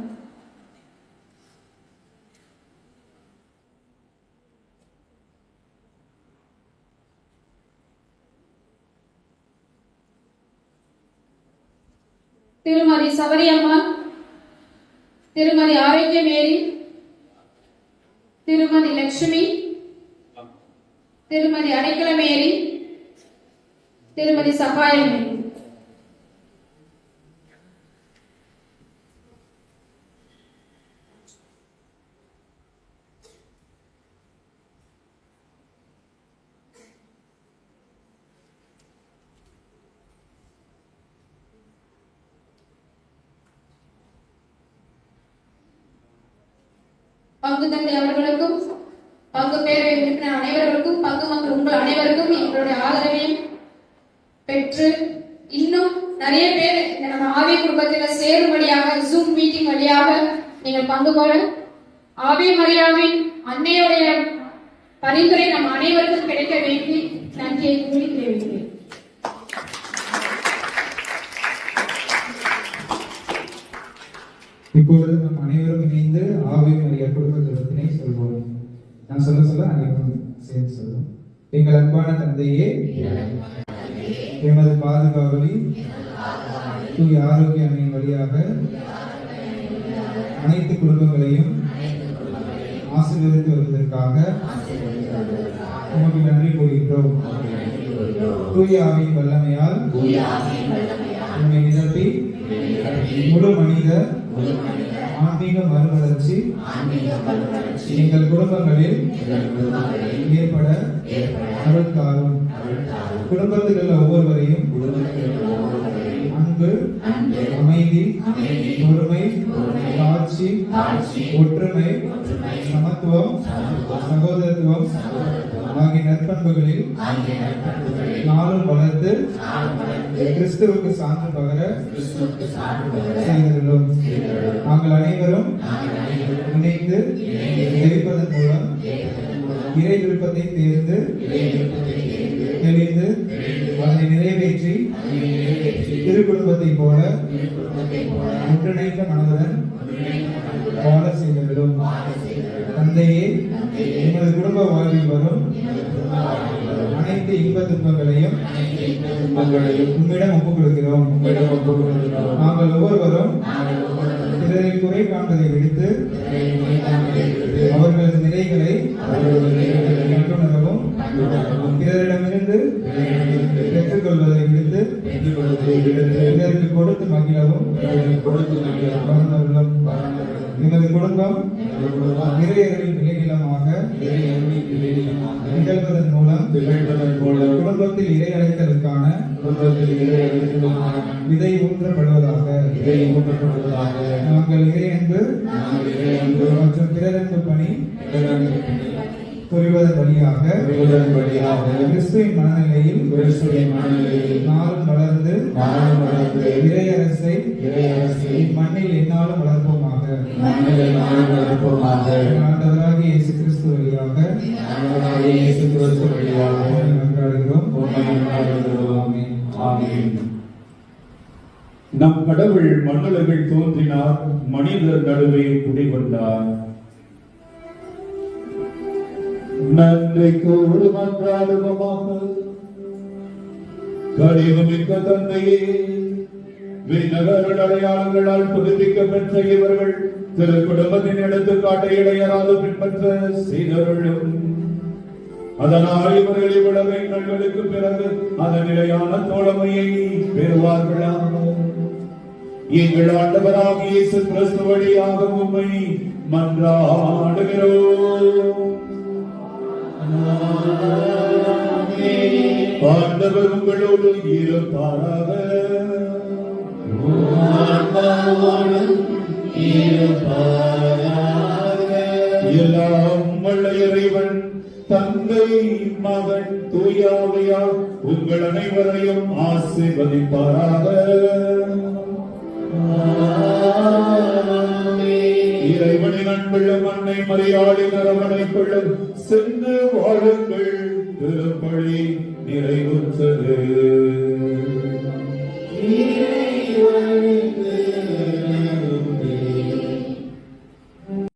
திருமதி சபரியம்மா, திருமதி ஆரோக்கியமேரி, திருமதி லட்சுமி, திருமதி அடைக்கலமேரி, திருமதி சகாயமேரி. பங்கு தந்தை அவர்களுக்கும் பங்கு பேரவை உறுப்பினர் அனைவர்களுக்கும் பங்கு மக்கள் உங்கள் அனைவருக்கும் எங்களுடைய ஆதரவையும் பெற்று இன்னும் நிறைய பேர் நம்ம ஆவே குடும்பத்தில் சேரும்படியாக ஜூம் மீட்டிங் வழியாக நீங்கள் பங்கு கொள்ள ஆவே மரியாவின் அன்னையுடைய பரிந்துரை நம் அனைவருக்கும் கிடைக்க வேண்டி நன்றியை கூறி தெரிவிக்கிறேன். இப்பொழுது நம் அனைவரும் இணைந்து ஆவே மரியா குடும்ப ஜெபத்தினை சொல்வோம். நான் சொல்ல அனைவரும் சேர்ந்து சொல்வோம். எங்கள் அன்பான தந்தையே, எமது பாதுகாவலில் தூய ஆரோக்கிய அணையின் வழியாக அனைத்து குடும்பங்களையும் ஆசீர்வதித்து வருவதற்காக உமக்கு நன்றி கூறுகிறோம். தூய ஆவியின் வல்லமையால் உண்மை நிரப்பி முழு மனித ஆன்மீக மறுமலர்ச்சி எங்கள் குடும்பங்களில் ஏற்பட அருள் தாரும். குடும்பத்தில் உள்ள ஒவ்வொருவரையும் அன்பு, அமைதி, பொறுமை, தாட்சி, ஒற்றுமை, சமத்துவம், சகோதரத்துவம் ஆகிய நற்பண்புகளில் நாளும் வளர்த்து கிறிஸ்துவுக்கு சான்று பகர செய்துள்ளோம். நாங்கள் அனைவரும் இணைந்து ஜெபிப்பதன் மூலம் இறை விருப்பத்தை தேர்ந்து தெளிந்து அதனை நிறைவேற்றி குடும்பத்தை போல ஒன்றிணைந்த மனதுடன் வாழ செய்தவரும் தந்தையே, எமது குடும்ப வாழ்வில் வரும் அனைத்து இன்ப துன்பங்களையும் உம்மிடம் ஒப்புக் கொடுக்கிறோம். நாங்கள் ஒவ்வொருவரும் பிறரில் குறை காண்பதை விடுத்து அவர்களது நிறைகளை கண்டுணரவும் பிறரிடமிருந்து பெற்றுக்கொள்வதை விடுத்து பிறருக்கு கொடுத்து மகிழவும் வளர்ந்தவர்களும் எமது குடும்பம் இறையர்களின் விளைநிலமாக நிகழ்வதன் மூலம் குடும்பத்தில் இறை அழைத்தலுக்கான விதை ஊன்றப்படுவதாக. நாங்கள் இறை அன்பு மற்றும் பிறரன்பு பணி புரிவதன் வழியாக கிறிஸ்துவின் மனநிலையில் நாளும் வளர்ந்து இறையரசை மண்ணில் எந்நாளும் வளர்ப்போமாக. ஆண்டவராகிய இயேசு கிறிஸ்து வழியாக மன்றாடுகிறோம். ஆமென். நம் கடவுள் மண்ணுலகில் தோன்றினார், மனிதர் நடுவே குடிகொண்டார். நன்றி கூறு மன்றாடுவோமாக. கனிவுமிக்க தந்தையே, விண்ணகர்கள் அடையாளங்களால் புதுப்பிக்க பெற்ற இவர்கள் திரு குடும்பத்தின் எடுத்துக்காட்டை இடையராது பின்பற்ற செய்தவர்களும், அதனால் இவர்கள் இவ்வளவு எங்களுக்கு பிறகு அதன் நிலையான தோழமையை பெறுவார்களாக. எங்கள் ஆண்டவராகிய இயேசு கிறிஸ்து வழியாக உம்மை மன்றாடுகிறோம். ஆண்டவர் உங்களோடு இருப்பாராக. எல்லாம் வல்ல இறைவன் தந்தை, மகன், தூயாவையார் உங்கள் அனைவரையும் ஆசீர்வதிப்பாராக. இறைவனின் அன்புள்ள அன்னை மரியாளின் அரவணைக்குள்ளும் சென்று வாழுங்கள். திருப்பலி நிறைவுற்றது.